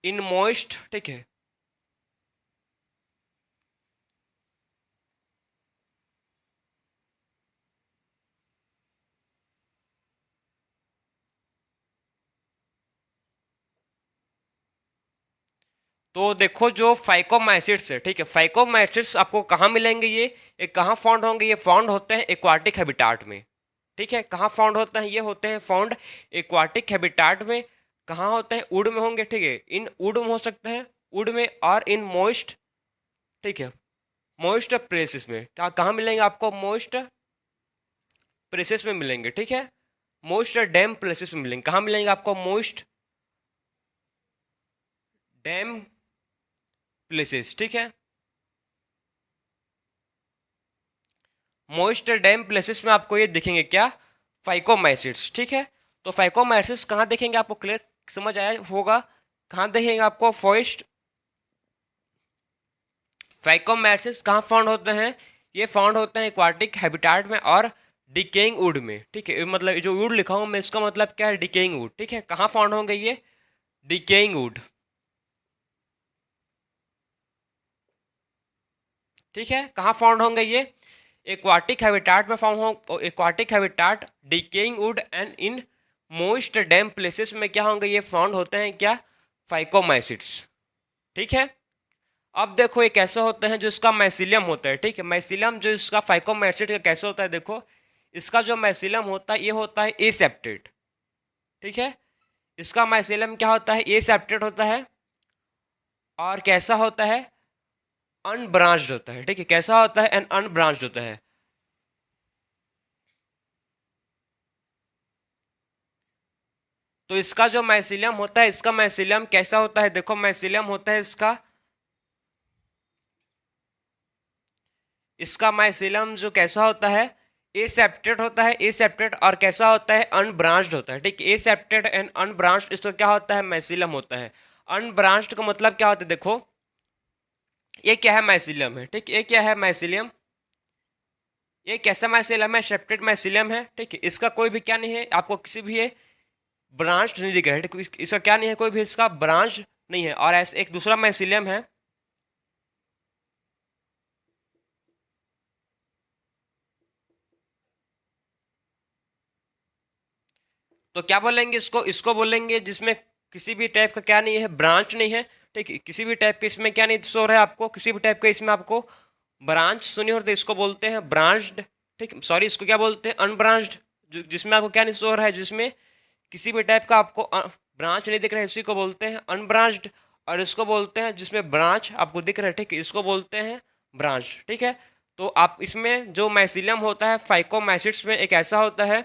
A: इन मॉइस्ट। ठीक है, तो देखो जो फाइकोमाइसिट्स है, ठीक है, फाइकोमाइसिट्स आपको कहाँ मिलेंगे, ये कहाँ फाउंड होंगे, ये फाउंड होते हैं एक्वाटिक हैबिटाट में। ठीक है, कहाँ फाउंड होते हैं, ये होते हैं फाउंड एक्वाटिक हैबिटाट में। कहाँ होते हैं, वुड में होंगे। ठीक है, इन वुड में हो सकते हैं, वुड में, और इन मॉइस्ट। ठीक है, मॉइस्ट प्लेसेस में कहाँ मिलेंगे आपको, मॉइस्ट प्लेसेस में मिलेंगे। ठीक है, मोस्ट डैम प्लेसेस में मिलेंगे। कहाँ मिलेंगे आपको, मोस्ट डैम प्लेसेस। ठीक है, मोस्ट डैम प्लेसेस में आपको ये दिखेंगे क्या, फाइकोमाइसिट्स। ठीक है, तो फाइकोमाइसिट्स कहाँ देखेंगे, आपको क्लियर समझ आया होगा, कहाँ देखेंगे आपको, फॉरेस्ट। फाइकोमाइसिट्स कहाँ फाउंड होते हैं, ये फाउंड होते हैं एक्वाटिक हैबिटाट में और डिकेइंग वुड में। ठीक है, मतलब जो वुड लिखा हूँ मैं, इसका मतलब क्या है, डिकेइंग वुड। ठीक है, कहाँ फाउंड होंगे ये, डिकेइंग वुड। ठीक है, कहाँ फाउंड होंगे ये, एक्वाटिक हैबिटाट में फाउंड हो, aquatic habitat, decaying would and in most dam places में क्या होंगे, ये फाउंड होते हैं क्या, फाइकोमाइसिट्स। ठीक है, अब देखो ये कैसे होते हैं, जो इसका माइसिलियम होता है। ठीक है, माइसिलियम जो इसका फाइकोमाइसिट का कैसे होता है, देखो इसका जो माइसिलियम होता है ये होता है एसेप्टेड। ठीक है, इसका माइसिलियम क्या होता है, एसेप्टेड होता है, और कैसा होता है, अनब्रांच्ड होता है। ठीक है, कैसा होता है, एन अनब्रांच्ड होता है। तो इसका जो माइसिलियम होता है, इसका माइसिलियम कैसा होता है, देखो माइसिलियम होता है इसका, इसका माइसिलियम जो कैसा होता है, एसेप्टेड होता है, एसेप्टेड, और कैसा होता है, अनब्रांच्ड होता है। ठीक है, एसेप्टेड एंड अनब्रांच्ड, इसका क्या होता है, माइसिलियम होता है। अनब्रांच्ड का मतलब क्या होता है, देखो ये क्या है, माइसिलियम है। ठीक, ये क्या है, माइसिलियम, ये कैसा माइसिलियम है, सेप्टेड माइसिलियम है। ठीक है, इसका कोई भी क्या नहीं है, आपको किसी भी ब्रांच नहीं दिख रहा है। इसका क्या नहीं है, कोई भी इसका ब्रांच नहीं है। और ऐसे एक दूसरा माइसिलियम है, तो क्या बोलेंगे इसको, इसको बोलेंगे जिसमें किसी भी टाइप का क्या नहीं है, ब्रांच नहीं है। ठीक है, किसी भी टाइप के इसमें क्या नहीं शो रहा है आपको, किसी भी टाइप का इसमें आपको ब्रांच सुनी होती, इसको बोलते हैं ब्रांच्ड। ठीक, सॉरी, इसको क्या बोलते हैं, अनब्रांच्ड। जिसमें आपको क्या नहीं शो रहा है, जिसमें किसी भी टाइप का आपको ब्रांच नहीं दिख रहा है, इसी को बोलते हैं अनब्रांच्ड। और इसको बोलते हैं जिसमें ब्रांच आपको दिख रहा है, ठीक है, इसको बोलते हैं ब्रांच। ठीक है, तो आप इसमें जो माइसिलियम होता है फाइकोमाइसिट्स में, एक ऐसा होता है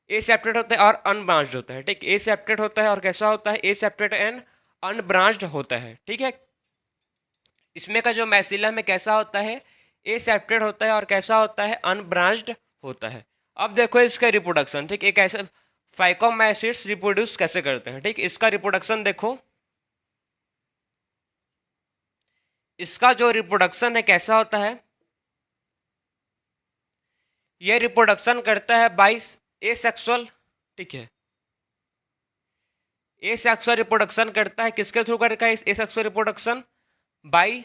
A: ए सेप्टेड होता है और अनब्रांच्ड होता है। ठीक, ए सेप्टेड होता है और कैसा होता है, ए सेप्टेड एंड अनब्रांच्ड होता है। ठीक है, इसमें का जो माइसिलियम है कैसा होता है, ए सेप्टेड होता है और कैसा होता है, अनब्रांच्ड होता है। अब देखो इसका रिप्रोडक्शन। ठीक, एक ऐसा फाइकोमाइसिट्स रिप्रोड्यूस कैसे करते हैं। ठीक, इसका रिप्रोडक्शन देखो, इसका जो रिप्रोडक्शन है कैसा होता है, ये रिप्रोडक्शन करता है बाई एसेक्सुअल, ठीक है, एसेक्सुअल रिप्रोडक्शन करता है, किसके थ्रू करता है एसेक्सुअल रिप्रोडक्शन, बाई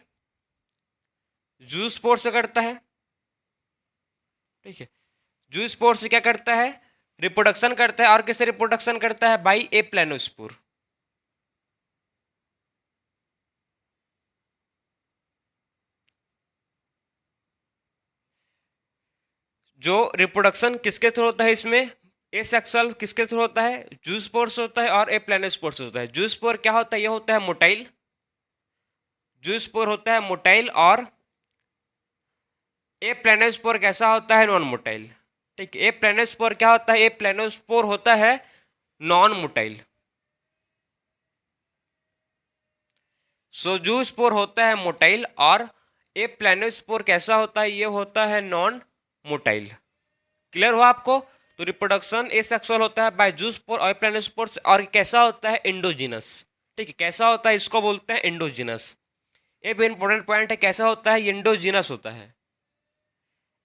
A: जूस्पोर से करता है, ठीक है, जूस्पोर से क्या करता है, रिप्रोडक्शन करता है, और किससे रिप्रोडक्शन करता है, बाई ए प्लेनोस्पोर। जो रिप्रोडक्शन किसके थ्रू होता है इसमें, एसेक्सुअल किसके थ्रू होता है, जूस्पोर से होता है और ए प्लेनोस्पोर से होता है। जूस्पोर क्या होता है, ये होता है मोटाइल, जूस्पोर होता है मोटाइल, और ए प्लेनोस्पोर कैसा होता है, नॉन मोटाइल, ठीक है। ए प्लेनोस्पोर क्या होता है, ए प्लेनोस्पोर होता है नॉन मोटाइल। सो जूस्पोर होता है मोटाइल और ए प्लेनोस्पोर कैसा होता है, ये होता है नॉन मोटाइल। क्लियर हुआ आपको? तो रिप्रोडक्शन एसेक्सुअल होता है बाय जूस्पोर और प्लेनोस्पोर, और कैसा होता है, एंडोजिनस, ठीक है। कैसा होता है, इसको बोलते हैं एंडोजिनस। ये भी इंपॉर्टेंट पॉइंट है, कैसा होता है, एंडोजिनस होता है।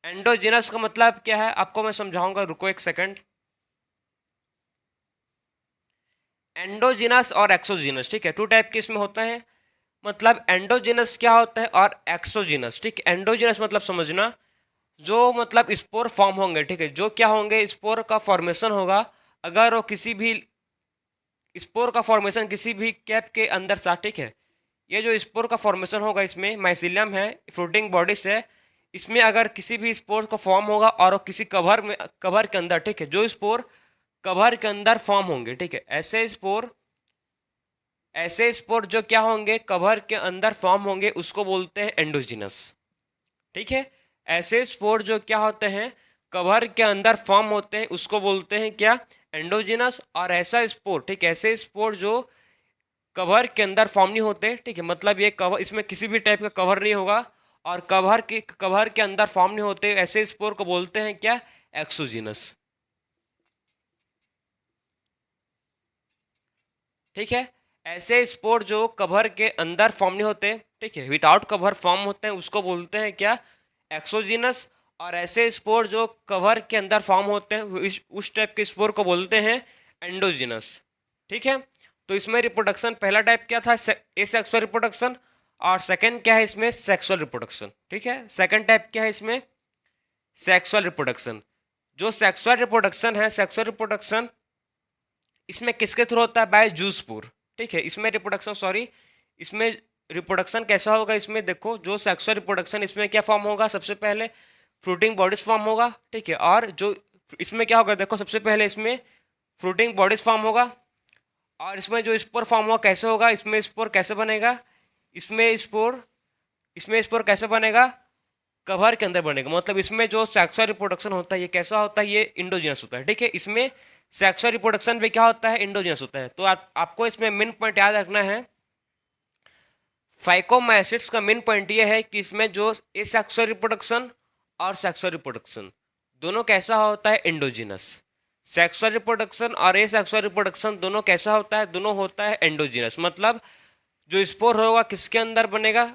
A: एंडोजिनस का मतलब क्या है आपको मैं समझाऊंगा, रुको एक सेकंड। एंडोजिनस और एक्सोजिनस, ठीक है, टू टाइप के इसमें होता है। मतलब एंडोजिनस क्या होता है और एक्सोजिनस, ठीक है। एंडोजिनस मतलब समझना, जो मतलब स्पोर फॉर्म होंगे, ठीक है, जो क्या होंगे, स्पोर का फॉर्मेशन होगा अगर वो किसी भी स्पोर का फॉर्मेशन किसी भी कैप के अंदर सा, ठीक है। ये जो स्पोर का फॉर्मेशन होगा इसमें माइसिलियम है, फ्रूटिंग बॉडीज है, इसमें अगर किसी भी स्पोर का फॉर्म होगा और वो किसी कवर में, कवर के अंदर, ठीक है, जो स्पोर कवर के अंदर फॉर्म होंगे, ठीक है, ऐसे स्पोर जो क्या होंगे, कवर के अंदर फॉर्म होंगे, उसको बोलते हैं एंडोजिनस, ठीक है। ऐसे स्पोर जो क्या होते हैं, कवर के अंदर फॉर्म होते हैं, उसको बोलते हैं क्या, एंडोजिनस। और ऐसा स्पोर, ठीक है, ऐसे स्पोर जो कवर के अंदर फॉर्म नहीं होते, ठीक है, मतलब ये कवर, इसमें किसी भी टाइप का कवर नहीं होगा और कवर के अंदर फॉर्म नहीं होते, ऐसे स्पोर को बोलते हैं क्या, एक्सोजिनस, ठीक है। ऐसे स्पोर जो कवर के अंदर फॉर्म नहीं होते, ठीक है, विदाउट कवर फॉर्म होते हैं, उसको बोलते हैं क्या, एक्सोजिनस। और ऐसे स्पोर जो कवर के अंदर फॉर्म होते हैं, उस टाइप के स्पोर को बोलते हैं एंडोजिनस, ठीक है। तो इसमें रिप्रोडक्शन पहला टाइप क्या था, एसेक्सुअल रिप्रोडक्शन, और सेकंड क्या है इसमें, सेक्सुअल रिप्रोडक्शन, ठीक है। सेकंड टाइप क्या है इसमें, सेक्सुअल रिप्रोडक्शन। जो सेक्सुअल रिप्रोडक्शन है, सेक्सुअल रिप्रोडक्शन इसमें किसके थ्रू होता है, बाय जूस्पोर, ठीक है। इसमें रिप्रोडक्शन, सॉरी, इसमें रिप्रोडक्शन कैसा होगा, इसमें देखो, जो सेक्सुअल रिप्रोडक्शन इसमें क्या फॉर्म होगा, सबसे पहले फ्रूटिंग बॉडीज फॉर्म होगा, ठीक है। और जो इसमें क्या होगा, देखो, सबसे पहले इसमें फ्रूटिंग बॉडीज फॉर्म होगा, और इसमें जो स्पोर फॉर्म होगा कैसे होगा, इसमें स्पोर कैसे बनेगा, इसमें स्पोर कैसे बनेगा, कवर के अंदर बनेगा। मतलब इसमें जो सेक्सुअल रिप्रोडक्शन होता है ये कैसा होता है, ये इंडोजिनस होता है, ठीक है। इसमें सेक्सुअल रिप्रोडक्शन भी क्या होता है, इंडोजिनस होता है। तो आपको इसमें मेन पॉइंट याद रखना है, फाइकोमाइसिट्स का मेन पॉइंट ये है कि इसमें जो एसेक्सुअल रिप्रोडक्शन और सेक्सुअल रिप्रोडक्शन दोनों कैसा होता है, इंडोजिनस। सेक्सुअल रिप्रोडक्शन और एसेक्सुअल रिप्रोडक्शन दोनों कैसा होता है, दोनों होता है एंडोजिनस। मतलब जो स्पोर होगा किसके अंदर बनेगा,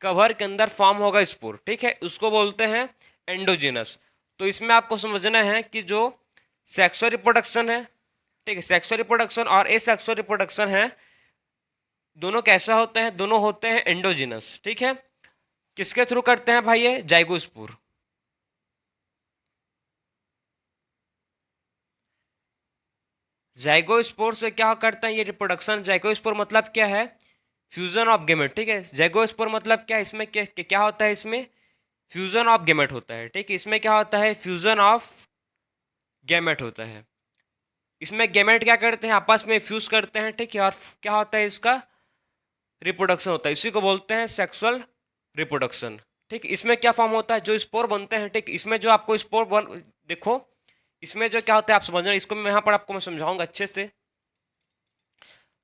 A: कवर के अंदर फॉर्म होगा स्पोर, ठीक है, उसको बोलते हैं एंडोजिनस। तो इसमें आपको समझना है कि जो सेक्सुअल रिप्रोडक्शन है, ठीक है, सेक्सुअल रिप्रोडक्शन और एसेक्सुअल रिप्रोडक्शन है, दोनों कैसा होते हैं, दोनों होते हैं एंडोजिनस, ठीक है। किसके थ्रू करते हैं भाई, ये जाइगोस्पोर, जाइगोस्पोर से क्या करते हैं ये रिप्रोडक्शन। जाइगोस्पोर मतलब क्या है, फ्यूजन ऑफ गेमेट, ठीक है। जाइगोस्पोर मतलब क्या है, इसमें क्या होता है, इसमें फ्यूजन ऑफ गेमेट होता है, ठीक है। इसमें क्या होता है, फ्यूजन ऑफ गेमेट होता है। इसमें गेमेट क्या करते हैं, आपस में फ्यूज करते हैं, ठीक है, और क्या होता है, इसका रिप्रोडक्शन होता है, इसी को बोलते हैं सेक्सुअल रिप्रोडक्शन, ठीक। इसमें क्या फॉर्म होता है, जो स्पोर बनते हैं, ठीक, इसमें जो आपको स्पोर देखो, इसमें जो क्या होता है आप समझना, इसको मैं यहाँ पर आपको मैं समझाऊंगा अच्छे से।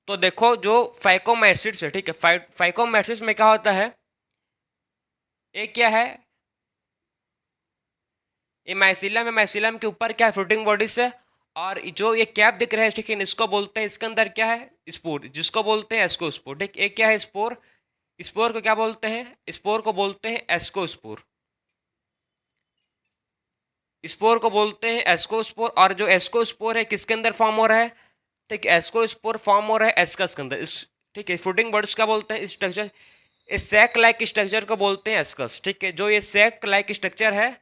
A: तो देखो, जो फाइकोमाइसिट्स है, ठीक है, फाइकोमाइसिट्स में क्या होता है, एक क्या है, ये माइसिलम है, माइसिलम के ऊपर क्या है, फ्रूटिंग बॉडीज है, और जो ये कैप दिख रहा है, ठीक है, इसको बोलते हैं, इसके अंदर क्या है, स्पोर, जिसको बोलते हैं एस्कोस्पोर, ठीक। एक क्या है, स्पोर, स्पोर को क्या बोलते हैं? स्पोर को बोलते हैं एस्कोस्पोर। स्पोर को बोलते हैं एस्कोस्पोर। और जो एस्कोस्पोर है किसके अंदर फॉर्म हो रहा है? ठीक है, एस्कोस्पोर फॉर्म हो रहा है एस्कस के अंदर। इस ठीक है, फ्रूटिंग बर्ड्स क्या बोलते हैं? इस स्ट्रक्चर, इस सैक लाइक स्ट्रक्चर को बोलते हैं एस्कस। ठीक है, जो ये सैक लाइक स्ट्रक्चर है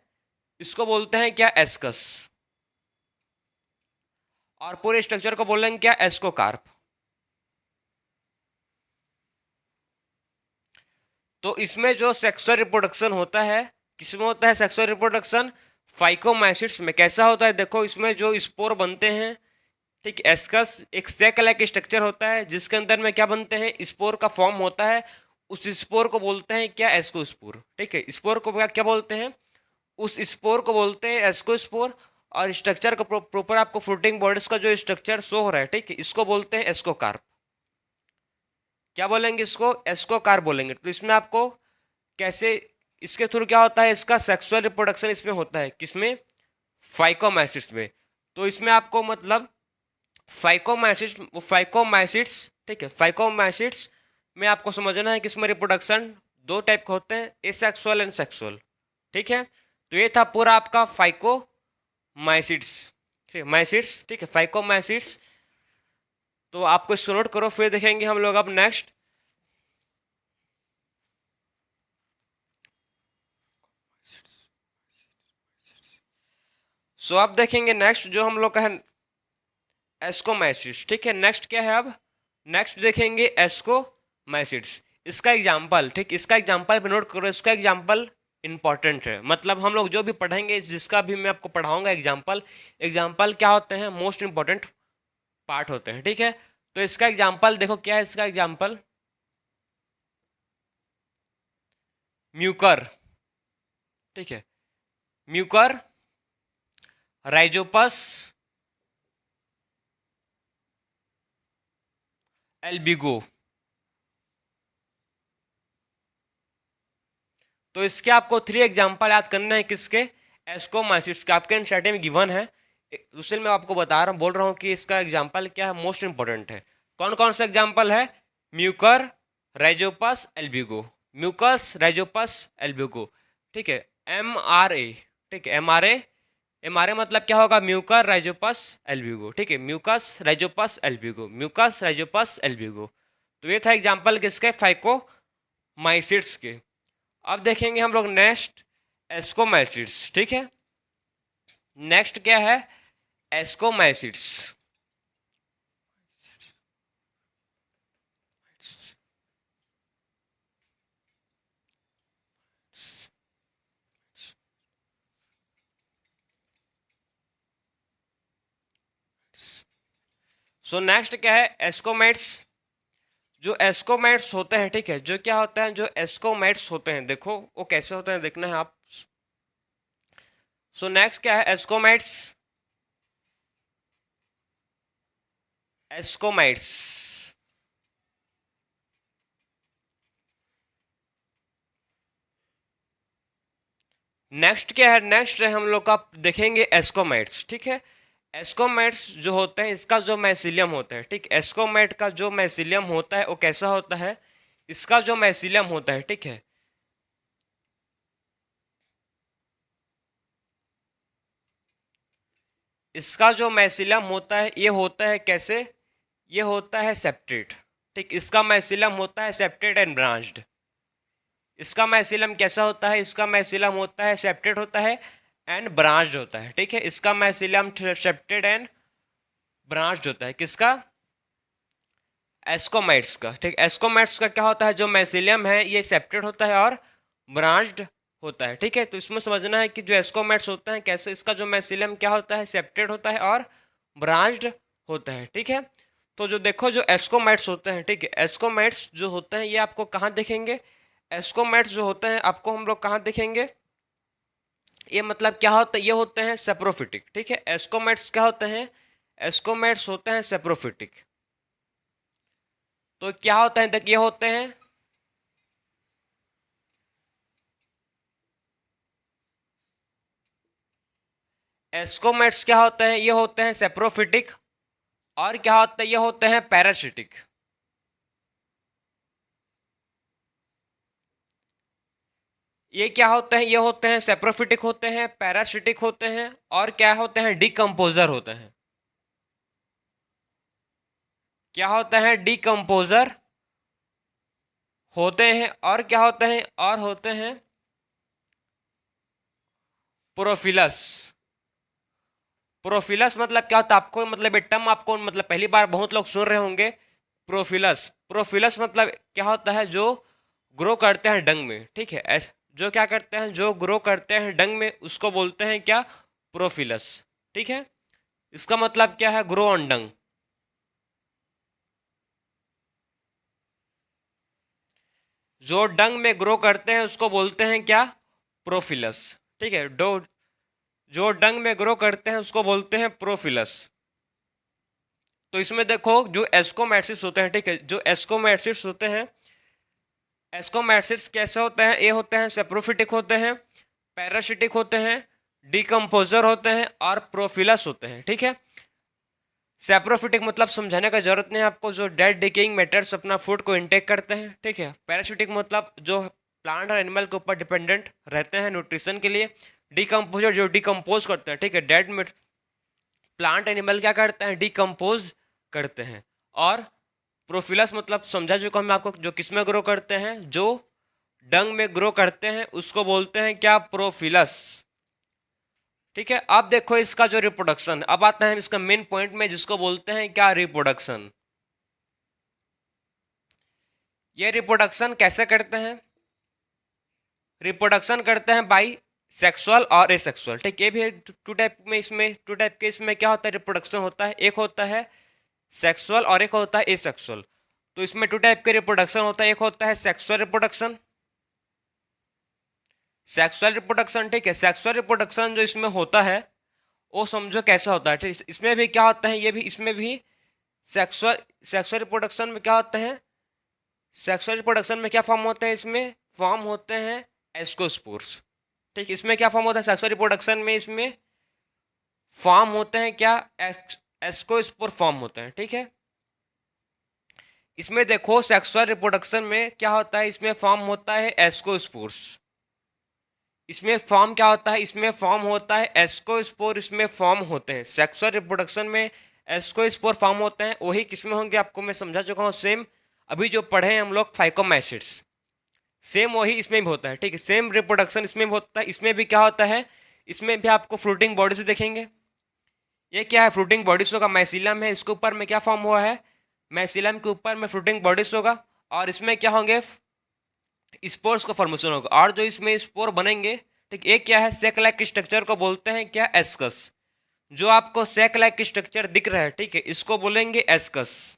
A: इसको बोलते हैं क्या? एस्कस। और पूरे स्ट्रक्चर को बोलेंगे क्या? एस्कोकार्प। तो इसमें जो सेक्सुअल रिप्रोडक्शन होता है, किसमें होता है सेक्सुअल रिप्रोडक्शन? फाइकोमाइसिट्स में। कैसा होता है? देखो, इसमें जो स्पोर बनते हैं, ठीक, एस्कस एक सैक लाइक स्ट्रक्चर होता है जिसके अंदर में क्या बनते हैं? स्पोर का फॉर्म होता है। उस स्पोर को बोलते हैं क्या? एस्कोस्पोर। ठीक है, स्पोर को क्या बोलते हैं? उस स्पोर को बोलते हैं एस्कोस्पोर। और स्ट्रक्चर का प्रॉपर आपको फ्रूटिंग बॉडीज का जो स्ट्रक्चर शो हो रहा है, ठीक है, इसको बोलते हैं एस्कोकार्प। क्या बोलेंगे इसको? एस्कोकार्प बोलेंगे। तो इसमें आपको कैसे, इसके थ्रू क्या होता है? इसका सेक्सुअल रिप्रोडक्शन इसमें होता है। किसमें? फाइकोमाइसिट्स में। तो इसमें आपको मतलब फाइकोमाइसिट्स, ठीक है, फाइकोमाइसिट्स में आपको समझना है कि इसमें रिप्रोडक्शन दो टाइप के होते हैं, एसेक्सुअल एंड सेक्सुअल। ठीक है, तो ये था पूरा आपका फाइकोमाइसिट्स। ठीक है, माइसिट्स, ठीक है, फाइकोमाइसिट्स। तो आपको इसको नोट करो, फिर देखेंगे हम लोग अब नेक्स्ट। सो अब देखेंगे नेक्स्ट जो हम लोग का है एस्कोमाइसिट्स। ठीक है, नेक्स्ट क्या है? अब नेक्स्ट देखेंगे एस्कोमाइसिट्स। इसका एग्जाम्पल, ठीक, इसका एग्जाम्पल भी नोट करो। इसका एग्जाम्पल इंपॉर्टेंट है, मतलब हम लोग जो भी पढ़ेंगे, जिसका भी मैं आपको पढ़ाऊंगा एग्जाम्पल, एग्जाम्पल क्या होते हैं? मोस्ट इंपॉर्टेंट पार्ट होते हैं। ठीक है, तो इसका एग्जाम्पल देखो, क्या है इसका एग्जाम्पल? म्यूकर। ठीक है, म्यूकर, राइजोपस एल्बिगो। तो इसके आपको 3 एग्जाम्पल याद करना है। किसके? एस्कोमाइसिट्स के। आपके एनसीईआरटी में गिवन है, दूसरे मैं आपको बता रहा हूँ, बोल रहा हूँ कि इसका एग्जाम्पल क्या है, मोस्ट इंपॉर्टेंट है। कौन कौन सा एग्जाम्पल है? Mucor, Rhizopus, Albugo. Mucus, Rhizopus, Albugo. ठीक है, MRA। ठीक है, एम आर ए मतलब क्या होगा? Mucor, Rhizopus, Albugo. ठीक है, mucus, Rhizopus, Albugo, mucus, Rhizopus, Albugo. तो ये था एग्जाम्पल किसके? फाइकोमाइसिट्स के। अब देखेंगे हम लोग नेक्स्ट एस्कोमाइसिट्स। ठीक है, नेक्स्ट क्या है? एस्कोमाइसिट्स। सो नेक्स्ट क्या है? एस्कोमेट्स। जो एस्कोमेट्स होते हैं, ठीक है, जो क्या होता है? जो एस्कोमेट्स होते हैं, देखो वो कैसे होते हैं, देखना है आप। सो नेक्स्ट क्या है? एस्कोमेट्स। एस्कोमाइट्स। नेक्स्ट क्या है? नेक्स्ट है हम लोग का, देखेंगे एस्कोमाइट्स। ठीक है, एस्कोमेट्स जो होते हैं, इसका जो मैसिलियम होता है, ठीक, एस्कोमेट का जो मैसिलियम होता है वो कैसा होता है? इसका जो मैसिलियम होता है, ठीक है, इसका जो मैसिलियम होता है ये होता है कैसे? ये होता है सेप्टेट। ठीक, इसका मैसिलियम होता है सेप्टेट एंड ब्रांच्ड। इसका मैसिलियम कैसा होता है? इसका मैसिलियम होता है सेप्टेट होता है एंड ब्रांच्ड होता है। ठीक है, इसका मैसिलियम सेप्टेट एंड ब्रांच्ड होता है। किसका? एस्कोमाइट्स का। ठीक, एस्कोमाइट्स का क्या होता है? जो मैसिलियम है ये सेप्टेट होता है और ब्रांच्ड होता है। ठीक है, तो इसमें समझना है कि जो एस्कोमेट्स होते हैं कैसे, इसका जो मैसिलियम क्या होता है? सेप्टेड होता है और ब्रांच्ड होता है। ठीक है, तो जो देखो जो एस्कोमेट्स होते हैं, ठीक है, एस्कोमेट्स जो होते हैं ये आपको कहाँ देखेंगे? एस्कोमेट्स जो होते हैं आपको हम लोग कहाँ देखेंगे? ये मतलब क्या होता है? ये होते हैं सेप्रोफिटिक। ठीक है, एस्कोमेट्स क्या होते हैं? एस्कोमेट्स होते हैं सेप्रोफिटिक। तो क्या होता है? ये होते हैं एस्कोमेट्स, क्या होते हैं? ये होते हैं सेप्रोफिटिक। और क्या होते हैं? ये होते हैं पैरासिटिक। ये क्या होते हैं, ये होते हैं सेप्रोफिटिक होते हैं, पैरासिटिक होते हैं, और क्या होते हैं, डिकम्पोजर होते हैं। क्या होता है, डिकम्पोजर होते हैं, और क्या होते हैं, और होते हैं प्रोफिलस। प्रोफिलस मतलब क्या होता है आपको, मतलब ये टर्म आपको मतलब पहली बार बहुत लोग सुन रहे होंगे। प्रोफिलस, प्रोफिलस मतलब क्या होता है, जो ग्रो करते हैं डंग में, ठीक है। ऐसे जो क्या करते हैं, जो ग्रो करते हैं डंग में, उसको बोलते हैं क्या, प्रोफिलस, ठीक है। इसका मतलब क्या है, ग्रो ऑन डंग। जो डंग में ग्रो करते हैं उसको बोलते हैं क्या, प्रोफिलस, ठीक है। जो डंग में ग्रो करते हैं उसको बोलते हैं प्रोफिलस। तो इसमें देखो जो एस्कोमैटिस होते हैं, ठीक है, जो एस्कोमैटिस होते हैं, एस्कोमैटिस कैसे होते हैं, ये होते हैं सेप्रोफिटिक होते हैं, पैरासिटिक होते हैं, डिकम्पोजर होते हैं, और प्रोफिलस होते हैं, ठीक है। सेप्रोफिटिक मतलब समझाने का जरूरत नहीं है आपको, जो डेड डिकेइंग मैटर्स अपना फूड को इंटेक करते हैं, ठीक है। पैरासिटिक मतलब जो प्लांट और एनिमल के ऊपर डिपेंडेंट रहते हैं न्यूट्रिशन के लिए। डिकम्पोजर जो डिकम्पोज करते हैं, ठीक है, डेड प्लांट एनिमल क्या करते हैं, डिकम्पोज करते हैं। और प्रोफिलस मतलब समझा चुका मैं आपको, जो किस में ग्रो करते हैं, जो डंग में ग्रो करते हैं उसको बोलते हैं क्या, प्रोफिलस, ठीक है। अब देखो इसका जो रिप्रोडक्शन, अब आता है इसका मेन पॉइंट में, जिसको बोलते हैं क्या, रिप्रोडक्शन। ये रिप्रोडक्शन कैसे करते हैं, रिप्रोडक्शन करते हैं बाई सेक्सुअल और एसेक्सुअल, ठीक। ये भी टू टाइप में, इसमें टू टाइप के इसमें क्या होता है, रिप्रोडक्शन होता है। एक होता है सेक्सुअल और एक होता है एसेक्सुअल। तो इसमें टू टाइप के रिप्रोडक्शन होता है, एक होता है सेक्सुअल रिप्रोडक्शन, सेक्सुअल रिप्रोडक्शन, ठीक है। सेक्सुअल रिप्रोडक्शन जो इसमें होता है वो समझो कैसा होता है, ठीक। इसमें भी क्या होता है, ये भी इसमें भी सेक्सुअल सेक्सुअल रिप्रोडक्शन में क्या होता है, सेक्सुअल रिप्रोडक्शन में क्या फॉर्म होते हैं, इसमें फॉर्म होते हैं एस्कोस्पोर्स, ठीक। इसमें क्या फॉर्म होता है सेक्सुअल रिप्रोडक्शन में, इसमें फॉर्म होते हैं क्या, एस्कोस्पोर फॉर्म होते हैं, ठीक है। इसमें देखो सेक्सुअल रिप्रोडक्शन में क्या होता है, इसमें फॉर्म होता है एस्कोस्पोर्स। इसमें फॉर्म क्या होता है, इसमें फॉर्म होता है एस्कोस्पोर, इसमें फॉर्म होते हैं सेक्सुअल रिप्रोडक्शन में एस्कोस्पोर फॉर्म होते हैं। वही किसमें होंगे आपको मैं समझा चुका हूँ, सेम अभी जो पढ़े हैं हम लोग फाइकोम एसिड्स, सेम वही इसमें भी होता है, ठीक है। सेम रिप्रोडक्शन इसमें भी होता है। इसमें भी क्या होता है, इसमें भी आपको फ्रूटिंग बॉडी से देखेंगे। ये क्या है, फ्रूटिंग बॉडीज होगा, मैसिलम है, इसके ऊपर में क्या फॉर्म हुआ है, मैसिलम के ऊपर में फ्रूटिंग बॉडीज होगा, और इसमें क्या होंगे, स्पोर्स का फॉर्मेशन होगा। और जो इसमें स्पोर बनेंगे, ठीक, एक क्या है, सेक लाइक स्ट्रक्चर को बोलते हैं क्या, एस्कस। जो आपको सेक लाइक स्ट्रक्चर दिख रहा है, ठीक है, इसको बोलेंगे एस्कस।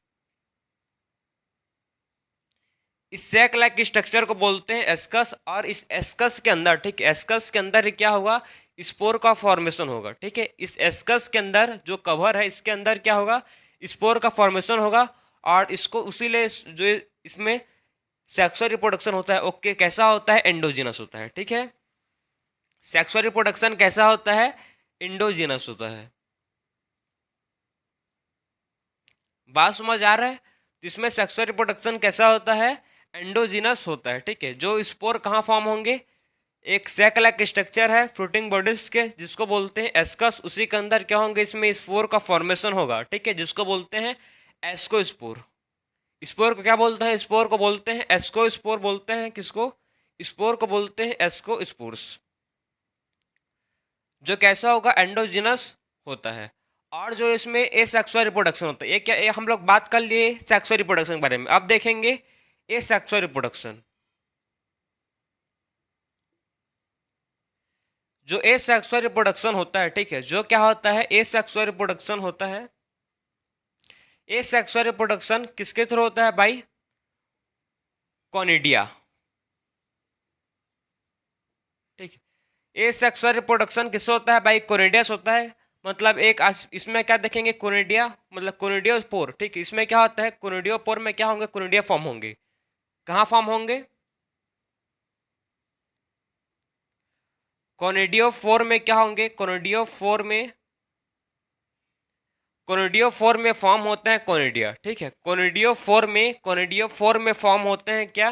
A: इस सेक लाइक स्ट्रक्चर को बोलते हैं एस्कस। और इस एस्कस के अंदर, ठीक, एस्कस के अंदर क्या होगा, स्पोर का फॉर्मेशन होगा, ठीक है। इस एस्कस के अंदर जो कवर है, इसके अंदर क्या होगा, स्पोर का फॉर्मेशन होगा। और इसको उसीलिए जो इसमें सेक्सुअल रिप्रोडक्शन होता है, ओके, कैसा होता है, एंडोजिनस होता है, ठीक है। सेक्सुअल रिप्रोडक्शन कैसा होता है, एंडोजिनस होता है। बात समझ आ रहा है, तो इसमें सेक्सुअल रिप्रोडक्शन कैसा होता है, एंडोजिनस होता है, ठीक है। जो स्पोर कहाँ फॉर्म होंगे, एक सेक लाइक स्ट्रक्चर है फ्रूटिंग बॉडीज के, जिसको बोलते हैं एस्कस। उसी के अंदर क्या होंगे, इसमें स्पोर का फॉर्मेशन होगा, ठीक है, जिसको बोलते हैं एस्कोस्पोर। स्पोर को क्या बोलते हैं, स्पोर को बोलते हैं एस्कोस्पोर बोलते हैं, किसको, स्पोर को बोलते हैं एस्कोस्पोर्स। जो कैसा होगा, एंडोजिनस होता है। और जो इसमें ए सेक्सुअल रिप्रोडक्शन होता है, ये क्या, ये हम लोग बात कर लिए सेक्सुअल रिप्रोडक्शन के बारे में। अब देखेंगे ए सेक्सुअल रिप्रोडक्शन। जो ए सेक्सुअल रिप्रोडक्शन होता है, ठीक है, जो क्या होता है, ए सेक्सुअल रिप्रोडक्शन होता है। ए सेक्सुअल रिप्रोडक्शन किसके थ्रू होता है भाई, कॉनिडिया, ठीक है। ए सेक्सुअल रिप्रोडक्शन किससे होता है भाई, कोनिडिया से होता है। मतलब एक इसमें क्या देखेंगे, कोनिडिया मतलब कोनिडियोस्पोर, ठीक है। इसमें क्या होता है, कोनिडियोपोर में क्या होंगे, कोनिडिया फॉर्म होंगे। कहाँ फॉर्म होंगे, कोनिडियोफोर में क्या होंगे, कोनिडियोफोर में फॉर्म होते हैं कोनिडिया, ठीक है। कोनिडियोफोर में फॉर्म होते हैं क्या,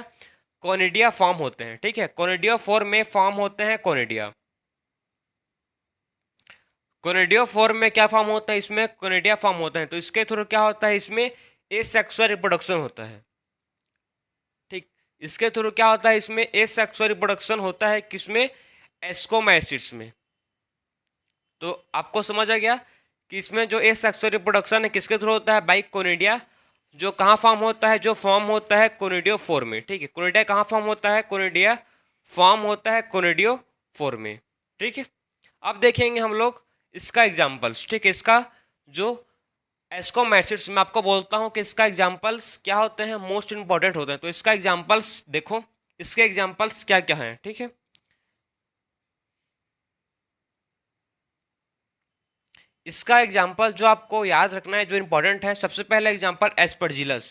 A: कोनिडिया फॉर्म होते हैं। ठीक है, कोनिडियो फॉर्म में फॉर्म होते हैं कोनिडिया। कोनिडियो फॉर्म में क्या फॉर्म होता है, इसमें कोनिडिया फॉर्म होता है। तो इसके थ्रू क्या होता है, इसमें एसेक्सुअल रिप्रोडक्शन होता है। ठीक, इसके थ्रू क्या होता है, इसमें एसेक्सुअल रिप्रोडक्शन होता है, किसमें, एस्कोमाइसिट्स में। तो आपको समझ आ गया कि इसमें जो एसेक्सुअल रिप्रोडक्शन है किसके थ्रू होता है, बाई कोनिडिया। जो कहाँ फॉर्म होता है, जो फॉर्म होता है कोनिडियो फॉर्म में। ठीक है, कोनिडिया कहाँ फॉर्म होता है, कोनिडिया फॉर्म होता है कोनिडियो फॉर्म में। ठीक है, अब देखेंगे हम लोग इसका एग्जाम्पल्स। ठीक है, इसका जो एस्कोमैसिड्स मैं आपको बोलता हूँ कि इसका एग्जाम्पल्स क्या होते हैं, मोस्ट इंपॉर्टेंट होते हैं। तो इसका एग्जाम्पल्स देखो, इसके एग्जाम्पल्स क्या क्या हैं। ठीक है, इसका एग्जाम्पल जो आपको याद रखना है, जो इंपॉर्टेंट है, सबसे पहला एग्जाम्पल एस्परजिलस।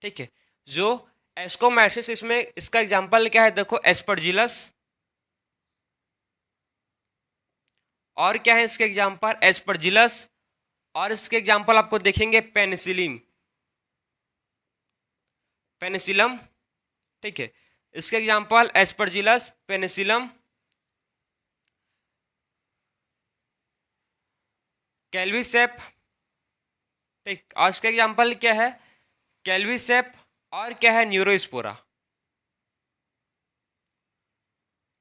A: ठीक है, जो एस्कोमैसिड्स, इसमें इसका एग्जाम्पल क्या है, देखो एस्परजिलस। और क्या है इसके एग्जाम्पल, एस्परजिलस। और इसके एग्जाम्पल आपको देखेंगे पेनिसिलिन, पेनिसिलम। ठीक है, इसके एग्जाम्पल एस्परजिलस, पेनिसिलम, कैल्वीसेप। ठीक, और इसका एग्जाम्पल क्या है, कैल्वीसेप। और क्या है, न्यूरोस्पोरा,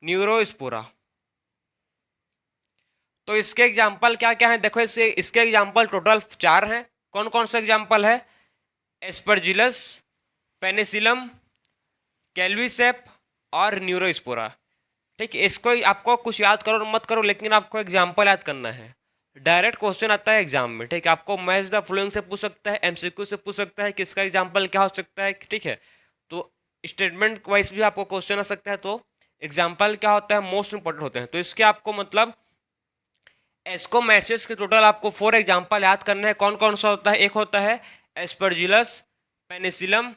A: न्यूरोस्पोरा। तो इसके एग्जाम्पल क्या क्या है, देखो इसके एग्जाम्पल टोटल 4 हैं। कौन कौन से एग्जाम्पल है, एस्परजिलस, पेनिसिलम, कैल्वीसेप और न्यूरोस्पोरा। ठीक है, इसको आपको कुछ याद करो मत करो, लेकिन आपको एग्जाम्पल याद करना है। डायरेक्ट क्वेश्चन आता है एग्जाम में। ठीक है, आपको मैच द फॉलोइंग से पूछ सकता है, एमसीक्यू से पूछ सकता है कि इसका एग्जाम्पल क्या हो सकता है। ठीक है, तो स्टेटमेंट वाइज भी आपको क्वेश्चन आ सकता है। तो एग्जाम्पल क्या होता है, मोस्ट इंपॉर्टेंट होते हैं। तो इसके आपको मतलब एस्कोमैसिड्स के टोटल आपको 4 एग्जाम्पल याद करना है। कौन कौन सा होता है, एक होता है एस्परजिलस, पेनिसिलम,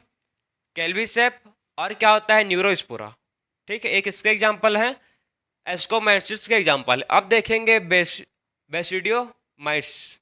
A: कैल्वीसेप और क्या होता है, न्यूरोस्पोरा। ठीक है, एक इसके एग्जाम्पल है, एस्कोमैसिड्स के एग्जाम्पल। अब देखेंगे बेसिडियोमाइट्स।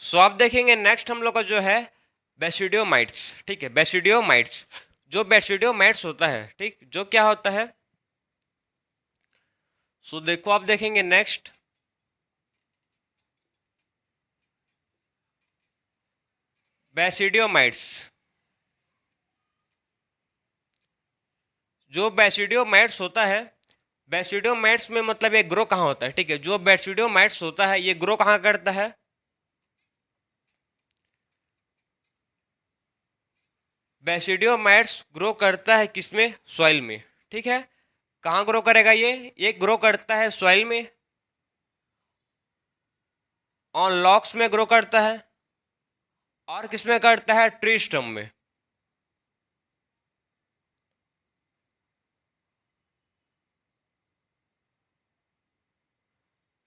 A: सो आप देखेंगे नेक्स्ट हम लोग का जो है बेसिडियोमाइट्स। ठीक है, बेसिडियोमाइट्स, जो बेसिडियोमाइट्स होता है, ठीक, जो क्या होता है, सो देखो आप देखेंगे नेक्स्ट बेसिडियोमाइट्स। जो बेसिडियोमाइट्स होता है, बेसिडियोमाइट्स में मतलब ये ग्रो कहाँ होता है। ठीक है, जो बेसिडियोमाइट्स होता है ये ग्रो कहाँ करता है, बेसिडियोमाइट्स ग्रो करता है किसमें, सॉइल में। ठीक है, कहाँ ग्रो करेगा ये ग्रो करता है सॉइल में, ऑन लॉक्स में ग्रो करता है, और किसमें करता है, ट्री स्टम में।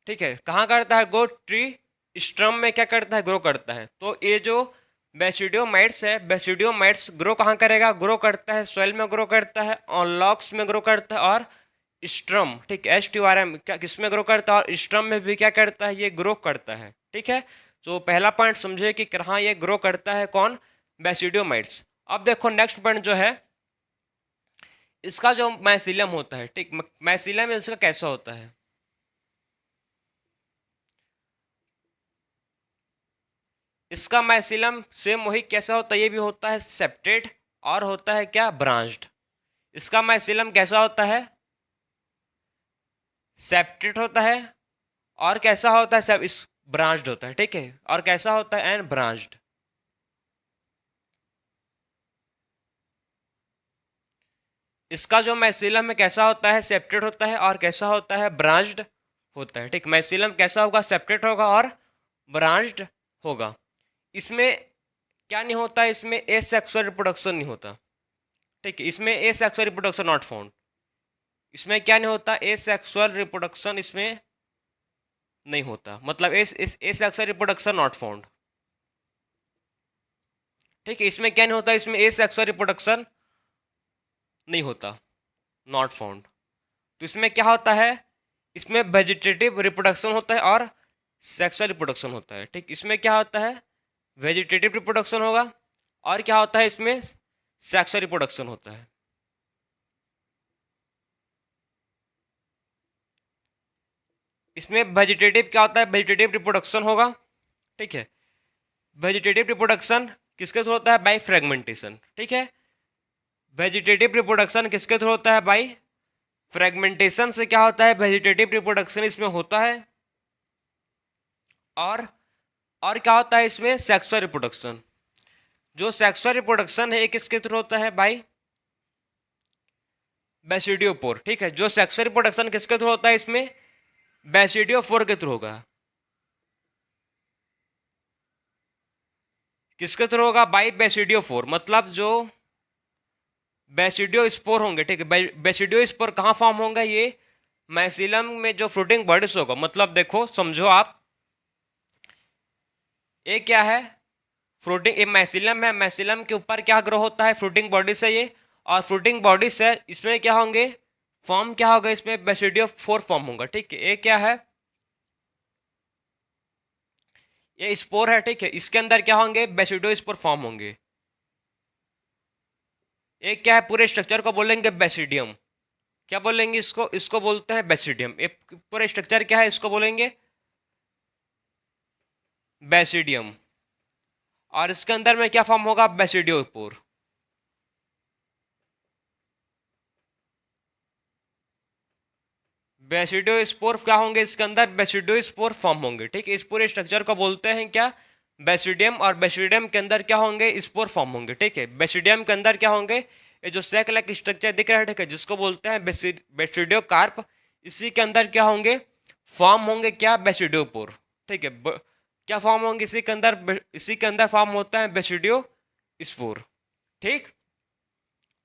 A: ठीक है, कहाँ करता है, गो ट्री स्टम में क्या करता है, ग्रो करता है। तो ये जो बेसिडियोमाइट्स है, बेसिडियोमाइट्स ग्रो कहाँ करेगा, ग्रो करता है सॉइल में, ग्रो करता है ऑन लॉक्स में, ग्रो करता है और स्ट्रम। ठीक, STRM क्या किस में ग्रो करता है, और स्ट्रम में भी क्या करता है, ये ग्रो करता है। ठीक है, तो पहला पॉइंट समझे कि कहाँ ये ग्रो करता है, कौन, बेसिडियोमाइट्स। अब देखो नेक्स्ट पॉइंट जो है, इसका जो माइसीलियम होता है। ठीक, माइसीलियम इसका कैसा होता है, इसका माइसीलियम सेम वही कैसा होता है, ये भी होता है सेप्टेड और होता है क्या, ब्रांच्ड। इसका माइसीलियम कैसा होता है, सेप्टेड होता है और कैसा होता है, सब इस ब्रांच्ड होता है। ठीक है, और कैसा होता है, एंड ब्रांच्ड। इसका जो माइसीलियम है कैसा होता है, सेप्टेड होता है और कैसा होता है, ब्रांच्ड होता है। ठीक, माइसीलियम कैसा होगा, सेप्टेड होगा और ब्रांच्ड होगा। इसमें क्या नहीं होता, इसमें एसेक्सुअल रिप्रोडक्शन नहीं होता। ठीक है, इसमें एसेक्सुअल रिप्रोडक्शन नॉट फाउंड। इसमें क्या नहीं होता, एसेक्सुअल रिप्रोडक्शन इसमें नहीं होता, मतलब इस सेक्सुअल रिप्रोडक्शन नॉट फाउंड। ठीक है, इसमें क्या नहीं होता, इसमें ए सेक्सुअल रिप्रोडक्शन नहीं होता, नॉट फाउंड। तो इसमें क्या होता है, इसमें वेजिटेटिव रिप्रोडक्शन होता है और सेक्सुअल रिप्रोडक्शन होता है। ठीक, इसमें क्या होता है, वेजिटेटिव रिप्रोडक्शन होगा और क्या होता है, इसमें सेक्सुअल रिप्रोडक्शन होता है। इसमें वेजिटेटिव क्या होता है, वेजिटेटिव रिप्रोडक्शन होगा। ठीक है, वेजिटेटिव रिप्रोडक्शन किसके थ्रू होता है, बाय फ्रेगमेंटेशन। ठीक है, वेजिटेटिव रिप्रोडक्शन किसके थ्रू होता है, बाय फ्रेगमेंटेशन से क्या होता है, वेजिटेटिव रिप्रोडक्शन इसमें होता है। और और क्या होता है इसमें, सेक्सुअल रिप्रोडक्शन। जो सेक्सुअल रिप्रोडक्शन है ये किसके थ्रू होता है, बाय बेसिडियोपोर। ठीक है, जो सेक्सुअल रिप्रोडक्शन किसके थ्रू होता है, इसमें बेसिडियोफोर के थ्रू होगा। किसके थ्रू होगा, बाय बेसिडियोफोर। मतलब जो बेसिडियो स्पोर होंगे, ठीक है, बेसिडियो स्पोर कहाँ फॉर्म होंगे, ये मैसिलम में जो फ्रूटिंग बॉडीज होगा। मतलब देखो, समझो आप, ये क्या है, फ्रूटिंग, ये मैसिलम है, मैसिलम के ऊपर क्या ग्रो होता है, फ्रूटिंग बॉडी से ये, और फ्रूटिंग बॉडी से इसमें क्या होंगे, फॉर्म क्या होगा, इसमें बेसिडियो फोर फॉर्म होगा। ठीक है, ये क्या है, ये स्पोर है। ठीक है, इसके अंदर क्या होंगे, बेसिडियो स्पोर फॉर्म होंगे। ये क्या है, पूरे स्ट्रक्चर को बोलेंगे बेसिडियम। क्या बोलेंगे इसको, इसको बोलते हैं बेसिडियम। ये पूरा स्ट्रक्चर क्या है, इसको बोलेंगे बेसिडियम। और इसके अंदर में क्या फॉर्म होगा, बेसिडियोपोर। बेसिडियोस्पोर क्या होंगे, इसके अंदर बेसिडियोस्पोर फॉर्म होंगे। ठीक है, इस पूरे स्ट्रक्चर को बोलते हैं क्या, बेसिडियम। और बेसिडियम के अंदर क्या होंगे, स्पोर फॉर्म होंगे। ठीक है, बेसिडियम के अंदर क्या होंगे, ये जो सेक लाइक स्ट्रक्चर दिख रहा है, ठीक है, जिसको बोलते हैं बेसिडियोकार्प, इसी के अंदर क्या होंगे, फॉर्म होंगे क्या, बेसिडियोपोर। ठीक है, क्या फॉर्म होंगे इसी के अंदर, इसी के अंदर फॉर्म होता है बेसिडियो स्पोर। ठीक,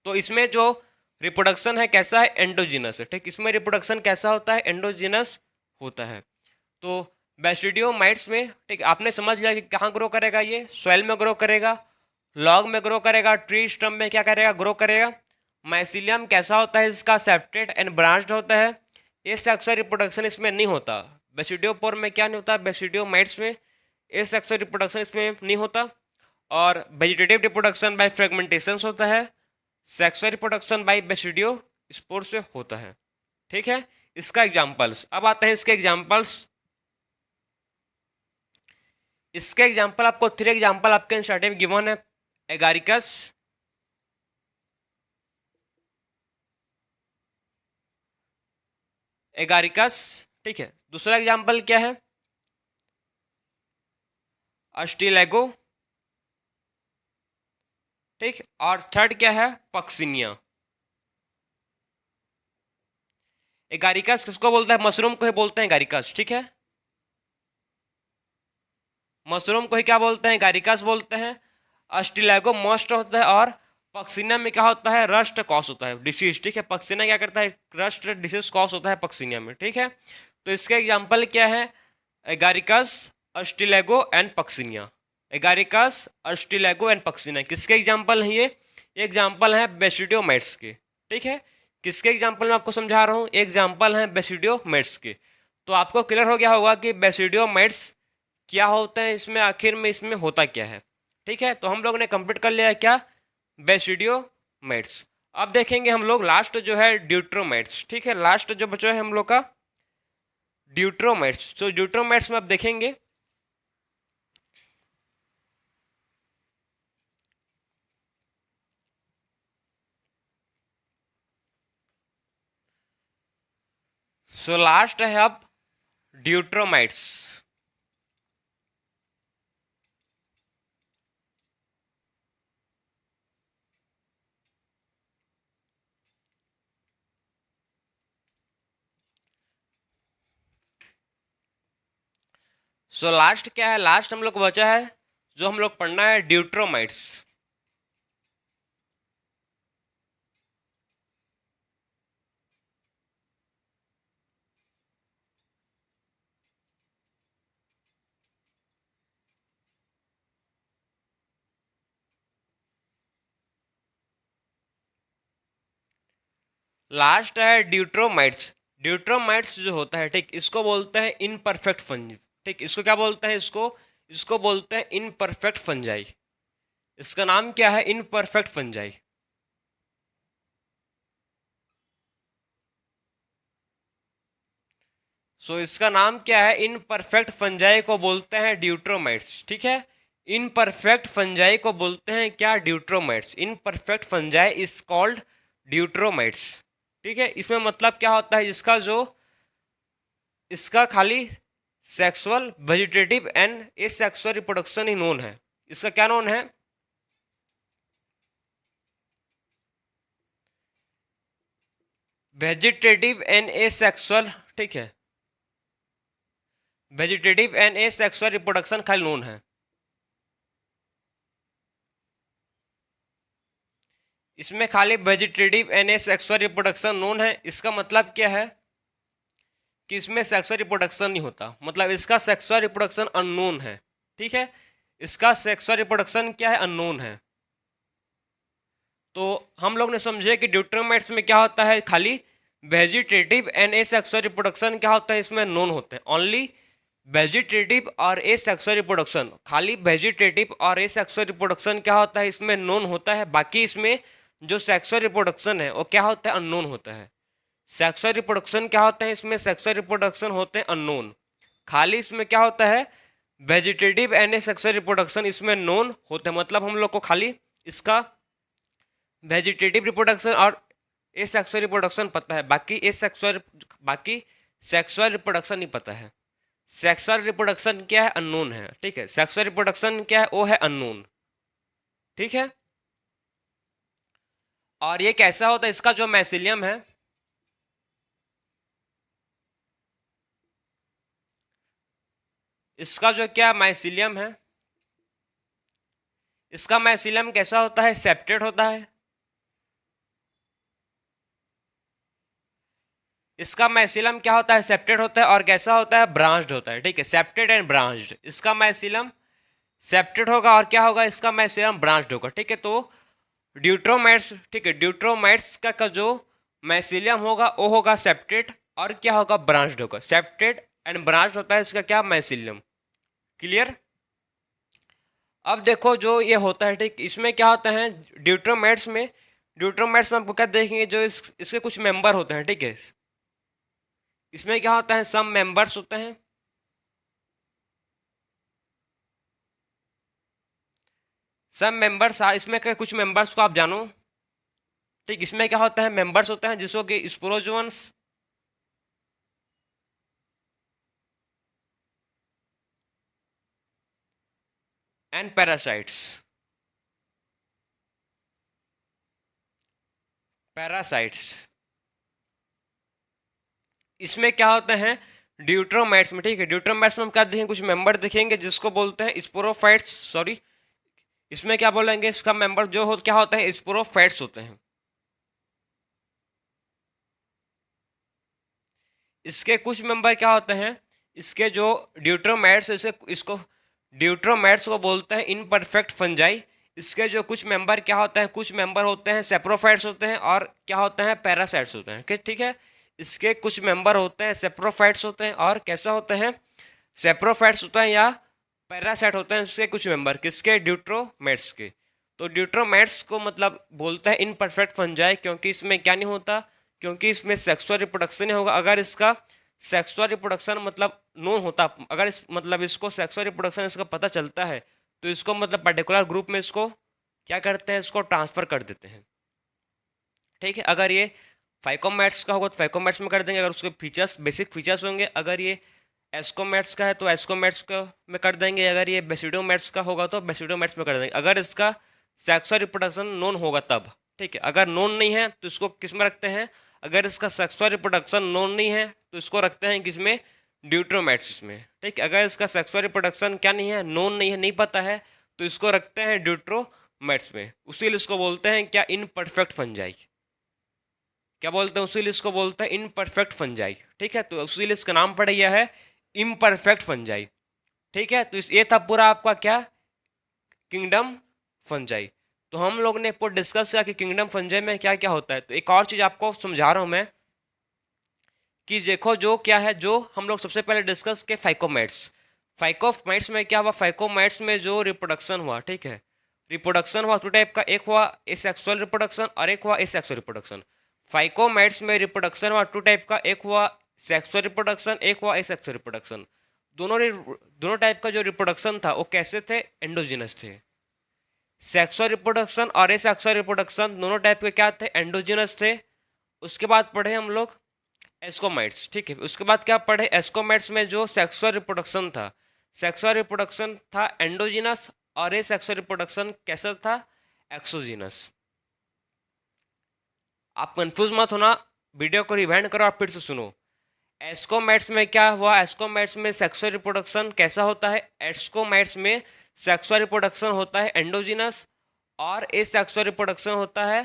A: तो इसमें जो रिप्रोडक्शन है कैसा है, एंडोजिनस है। ठीक, इसमें रिप्रोडक्शन कैसा होता है, एंडोजिनस होता है। तो बेसिडियोमाइट्स में, ठीक, आपने समझ लिया कि कहाँ ग्रो करेगा, ये सॉइल में ग्रो करेगा, लॉग में ग्रो करेगा, ट्री स्टम्प में क्या करेगा, ग्रो करेगा। माइसिलियम कैसा होता है, इसका सेप्टेड एंड ब्रांच्ड होता है। ये सेक्सुअल रिप्रोडक्शन इसमें नहीं होता। बेसिडियोपोर में क्या नहीं होता, बेसिडियोमाइट्स में ये सेक्सुअल रिप्रोडक्शन इसमें नहीं होता। और वेजिटेटिव रिप्रोडक्शन बाय फ्रेगमेंटेशन होता है, sexual reproduction by basidio spore से होता है। ठीक है, इसका एग्जांपल्स, अब आते हैं इसके एग्जांपल्स। इसके एग्जांपल आपको 3 एग्जांपल आपके स्टार्टिंग में गिवन है, एगारिकस, एगारिकस। ठीक है, दूसरा एग्जांपल क्या है, अस्टिलेगो। ठीक, और थर्ड क्या है, पक्सिनिया। एगारिकस किसको बोलता है, मशरूम को ही बोलते हैं एगारिकस। ठीक है, मशरूम को ही क्या बोलते हैं, एगारिकस बोलते हैं। अस्टिलेगो मस्ट होता है, और पक्सिनिया में क्या होता है, रस्ट कॉस होता है, डिसीज। ठीक है, पक्सिनिया क्या करता है, रस्ट डिसीज कॉस होता है पक्सिनिया में। ठीक है, तो इसके एग्जाम्पल क्या है, Agaricus, Ustilago and Puccinia. Agaricus, Ustilago and Puccinia किसके एग्जाम्पल हैं, ये एग्जाम्पल हैं बेसिडियोमाइट्स के। ठीक है, किसके एग्जाम्पल में आपको समझा रहा हूँ, एग्जाम्पल हैं बेसिडियोमाइट्स के। तो आपको क्लियर हो गया होगा कि बेसिडियोमाइट्स क्या होता है, इसमें आखिर में इसमें होता क्या है। ठीक है, तो हम लोग ने कंप्लीट कर लिया है क्या, बेसिडियोमाइट्स। अब देखेंगे हम लोग लास्ट जो है ड्यूट्रोमाइट्स। ठीक है, लास्ट जो बचा है हम लोग का ड्यूट्रोमाइट्स। तो ड्यूट्रोमाइट्स में अब देखेंगे, सो लास्ट है अब ड्यूट्रोमाइट्स। सो लास्ट क्या है, लास्ट हम लोग बचा है जो हम लोग पढ़ना है ड्यूट्रोमाइट्स। लास्ट है ड्यूट्रोमाइट्स। ड्यूट्रोमाइट्स जो होता है, ठीक, इसको बोलते हैं इनपरफेक्ट फंज। ठीक, इसको क्या बोलते हैं, इसको इसको बोलते हैं इनपरफेक्ट फंजाई। इसका नाम क्या है, इनपरफेक्ट फंजाई। सो इसका नाम क्या है, इनपरफेक्ट फंजाई को बोलते हैं ड्यूट्रोमाइट्स। ठीक है, इनपरफेक्ट फंजाई को बोलते हैं क्या, deuteromycetes. Imperfect fungi is called deuteromycetes. ठीक है, इसमें मतलब क्या होता है, इसका खाली sexual vegetative and asexual reproduction ही नोन है। इसका क्या नोन है, वेजिटेटिव एंड एसेक्सुअल। ठीक है, वेजिटेटिव एंड एसेक्सुअल रिप्रोडक्शन खाली नोन है। इसमें खाली vegetative and asexual reproduction known है। इसका मतलब क्या है कि इसमें सेक्सुअल रिप्रोडक्शन नहीं होता, मतलब इसका सेक्सुअल रिप्रोडक्शन अननोन है। ठीक है, इसका सेक्सुअल रिप्रोडक्शन क्या है, अननोन है। तो हम लोग ने समझे कि ड्यूट्रोमेट्स में क्या होता है, खाली वेजिटेटिव एंड एसेक्सुअल रिप्रोडक्शन क्या होता है, इसमें नोन होते हैं। ओनली वेजिटेटिव और एसेक्सुअल रिप्रोडक्शन, खाली वेजिटेटिव और एसेक्सुअल रिप्रोडक्शन क्या होता है, इसमें नोन होता है। बाकी इसमें जो सेक्सुअल रिप्रोडक्शन है वो क्या होता है, अननोन होता है। सेक्सुअल रिप्रोडक्शन क्या होता है, इसमें सेक्सुअल रिप्रोडक्शन होते हैं अननोन। खाली इसमें क्या होता है, वेजिटेटिव एंड एसेक्सुअल रिप्रोडक्शन इसमें नोन होते हैं। मतलब हम लोग को खाली इसका वेजिटेटिव रिप्रोडक्शन और एसेक्सुअल रिप्रोडक्शन पता है, बाकी सेक्सुअल रिप्रोडक्शन नहीं पता है। सेक्सुअल रिप्रोडक्शन क्या है, अननोन है। ठीक है, सेक्सुअल रिप्रोडक्शन क्या है, वो है अननोन। ठीक है, और ये कैसा होता है, इसका जो मैसिलियम है, इसका जो क्या माइसिलियम है, इसका माइसिलियम कैसा होता है, सेप्टेड होता है। इसका माइसिलम क्या होता है, सेप्टेड होता है। और कैसा होता है, ब्रांच्ड होता है। ठीक है, सेप्टेड एंड ब्रांच्ड। इसका माइसिलम सेप्टेड होगा और क्या होगा, इसका माइसिलम ब्रांच्ड होगा। ठीक है, तो ड्यूट्रोमाइट्स, ठीक है, ड्यूट्रोमाइट्स का जो माइसिलियम होगा वो होगा सेप्टेड और क्या होगा, ब्रांच्ड होगा। सेप्टेड एंड ब्रांच्ड होता है इसका क्या, माइसिलियम। क्लियर। अब देखो जो ये होता है, ठीक, इसमें क्या होता है, ड्यूट्रोमाइट्स में आपको क्या देखेंगे, जो इसके कुछ मेंबर होते हैं। ठीक है, इसमें क्या होता है, सम मेंबर्स होते हैं। सम मेंबर्स, इसमें के कुछ मेंबर्स को आप जानो। ठीक, इसमें क्या होता है, मेंबर्स होते हैं जिसको कि स्पोरोजोन्स, एंड पैरासाइट्स। पैरासाइट्स इसमें क्या होते हैं, ड्यूट्रोमाइट्स में। ठीक है, ड्यूट्रोमाइट्स में हम क्या देखेंगे, कुछ मेंबर दिखेंगे जिसको बोलते हैं स्पोरोफाइट्स। सॉरी, इसमें क्या बोलेंगे, इसका मेंबर जो क्या होता है, स्पोरोफाइट्स होते हैं। इसके कुछ मेंबर क्या होते हैं, इसके जो ड्यूट्रोमाइट्स, इसको ड्यूट्रोमाइट्स को बोलते हैं इनपरफेक्ट फंजाई। इसके जो कुछ मेंबर क्या होते हैं, कुछ मेंबर होते हैं सेप्रोफाइट्स होते हैं और क्या होते हैं, पैरासाइट्स होते हैं। ठीक है, इसके कुछ मेंबर होते हैं सेप्रोफाइट्स होते हैं और कैसा होते हैं, सेप्रोफाइट्स होते हैं या पैरासाइट होते हैं। इसके कुछ मेंबर किसके, ड्यूट्रोमेट्स के। तो ड्यूट्रोमेट्स को मतलब बोलते हैं इनपरफेक्ट फंजाई, क्योंकि इसमें क्या नहीं होता, क्योंकि इसमें सेक्सुअल रिप्रोडक्शन नहीं होगा। अगर इसका सेक्सुअल रिप्रोडक्शन मतलब नोन होता, अगर मतलब इसको सेक्सुअल रिप्रोडक्शन इसका पता चलता है, तो इसको मतलब पर्टिकुलर ग्रुप में इसको क्या करते हैं, इसको ट्रांसफर कर देते हैं। ठीक है, अगर ये फाइकोमैट्स का होगा तो फाइकोमैट्स में कर देंगे, अगर उसके फीचर्स बेसिक फीचर्स होंगे। अगर ये एस्कोमैट्स का है तो एस्कोमैट्स का में कर देंगे। अगर ये बेसिडोमैट्स का होगा तो बेसिडोमैट्स में कर देंगे, अगर इसका सेक्सुअल रिप्रोडक्शन नोन होगा तब। ठीक है, अगर नोन नहीं है तो इसको किस में रखते हैं, अगर इसका सेक्सुअल रिप्रोडक्शन नोन नहीं है तो इसको रखते हैं किसमें, ड्यूट्रोमैट्स में। ठीक है, अगर इसका सेक्सुअल रिप्रोडक्शन क्या नहीं है, नोन नहीं है, नहीं पता है, तो इसको रखते हैं ड्यूट्रोमैट्स में। उसीलिए इसको बोलते हैं क्या, इनपरफेक्ट फंजाई। क्या बोलते हैं, उसीलिए इसको बोलते हैं इनपरफेक्ट फंजाई। ठीक है, तो उसीलिए इसका नाम पड़ गया है इम्परफेक्ट फंजाई। ठीक है, तो ये था पूरा आपका क्या, किंगडम फंजाई। तो हम लोग ने पूरा डिस्कस किया कि किंगडम फंजाई में क्या क्या होता है। तो एक और चीज़ आपको समझा रहा हूँ मैं कि देखो जो क्या है, जो हम लोग सबसे पहले डिस्कस के फाइकोमेट्स। फाइकोमेट्स में क्या हुआ, फाइकोमेट्स में जो रिप्रोडक्शन हुआ, ठीक है, रिप्रोडक्शन हुआ टू टाइप का, एक हुआ एसेक्सुअल रिप्रोडक्शन और एक हुआ एसेक्सुअल रिप्रोडक्शन। फाइकोमेट्स में रिप्रोडक्शन हुआ टू टाइप का, एक हुआ सेक्सुअल रिप्रोडक्शन, एक हुआ एसेक्सुअल रिप्रोडक्शन। दोनों टाइप का जो रिप्रोडक्शन था वो कैसे थे, एंडोजिनस थे। सेक्सुअल रिप्रोडक्शन और एसेक्सुअल रिप्रोडक्शन दोनों टाइप के क्या थे, एंडोजिनस थे। उसके बाद पढ़े हम लोग एस्कोमाइट्स, ठीक है। उसके बाद क्या पढ़े, एस्कोमाइट्स में जो सेक्सुअल रिप्रोडक्शन था, सेक्सुअल रिप्रोडक्शन था एंडोजिनस और ये सेक्सुअल रिप्रोडक्शन कैसा था, एक्सोजिनस। आप कंफ्यूज मत होना, वीडियो को रिवाइंड करो और फिर से सुनो। एस्कोमाइट्स में क्या हुआ, एस्कोमाइट्स में सेक्सुअल रिप्रोडक्शन कैसा होता है, एस्कोमाइट्स में सेक्सुअल रिप्रोडक्शन होता है एंडोजिनस और एसेक्सुअल रिप्रोडक्शन होता है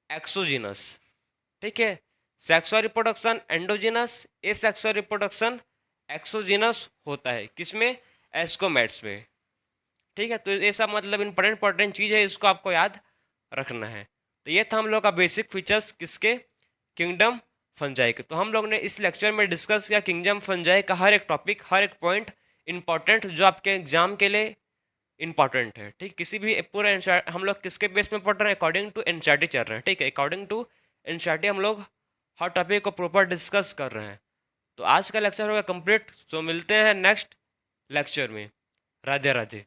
A: एक्सोजिनस, ठीक है। Sexual reproduction endogenous, asexual reproduction exogenous होता है किसमें, एस्कोमेट्स में, ठीक है। तो ये सब मतलब इंपॉर्टेंट चीज़ है, इसको आपको याद रखना है। तो ये था हम लोग का बेसिक फीचर्स किसके, किंगडम फंजाई के। तो हम लोग ने इस लेक्चर में डिस्कस किया किंगडम फंजाई का हर एक टॉपिक, हर एक पॉइंट इंपॉर्टेंट जो आपके एग्जाम के लिए इंपॉर्टेंट है, ठीक। किसी भी पूरा हम लोग किसके बेस में पढ़ रहे हैं, अकॉर्डिंग टू एनसीईआरटी चल रहे हैं, ठीक है। अकॉर्डिंग टू एनसीईआरटी हम लोग हर टॉपिक को प्रॉपर डिस्कस कर रहे हैं। तो आज का लेक्चर होगा कंप्लीट। सो मिलते हैं नेक्स्ट लेक्चर में। राधे राधे।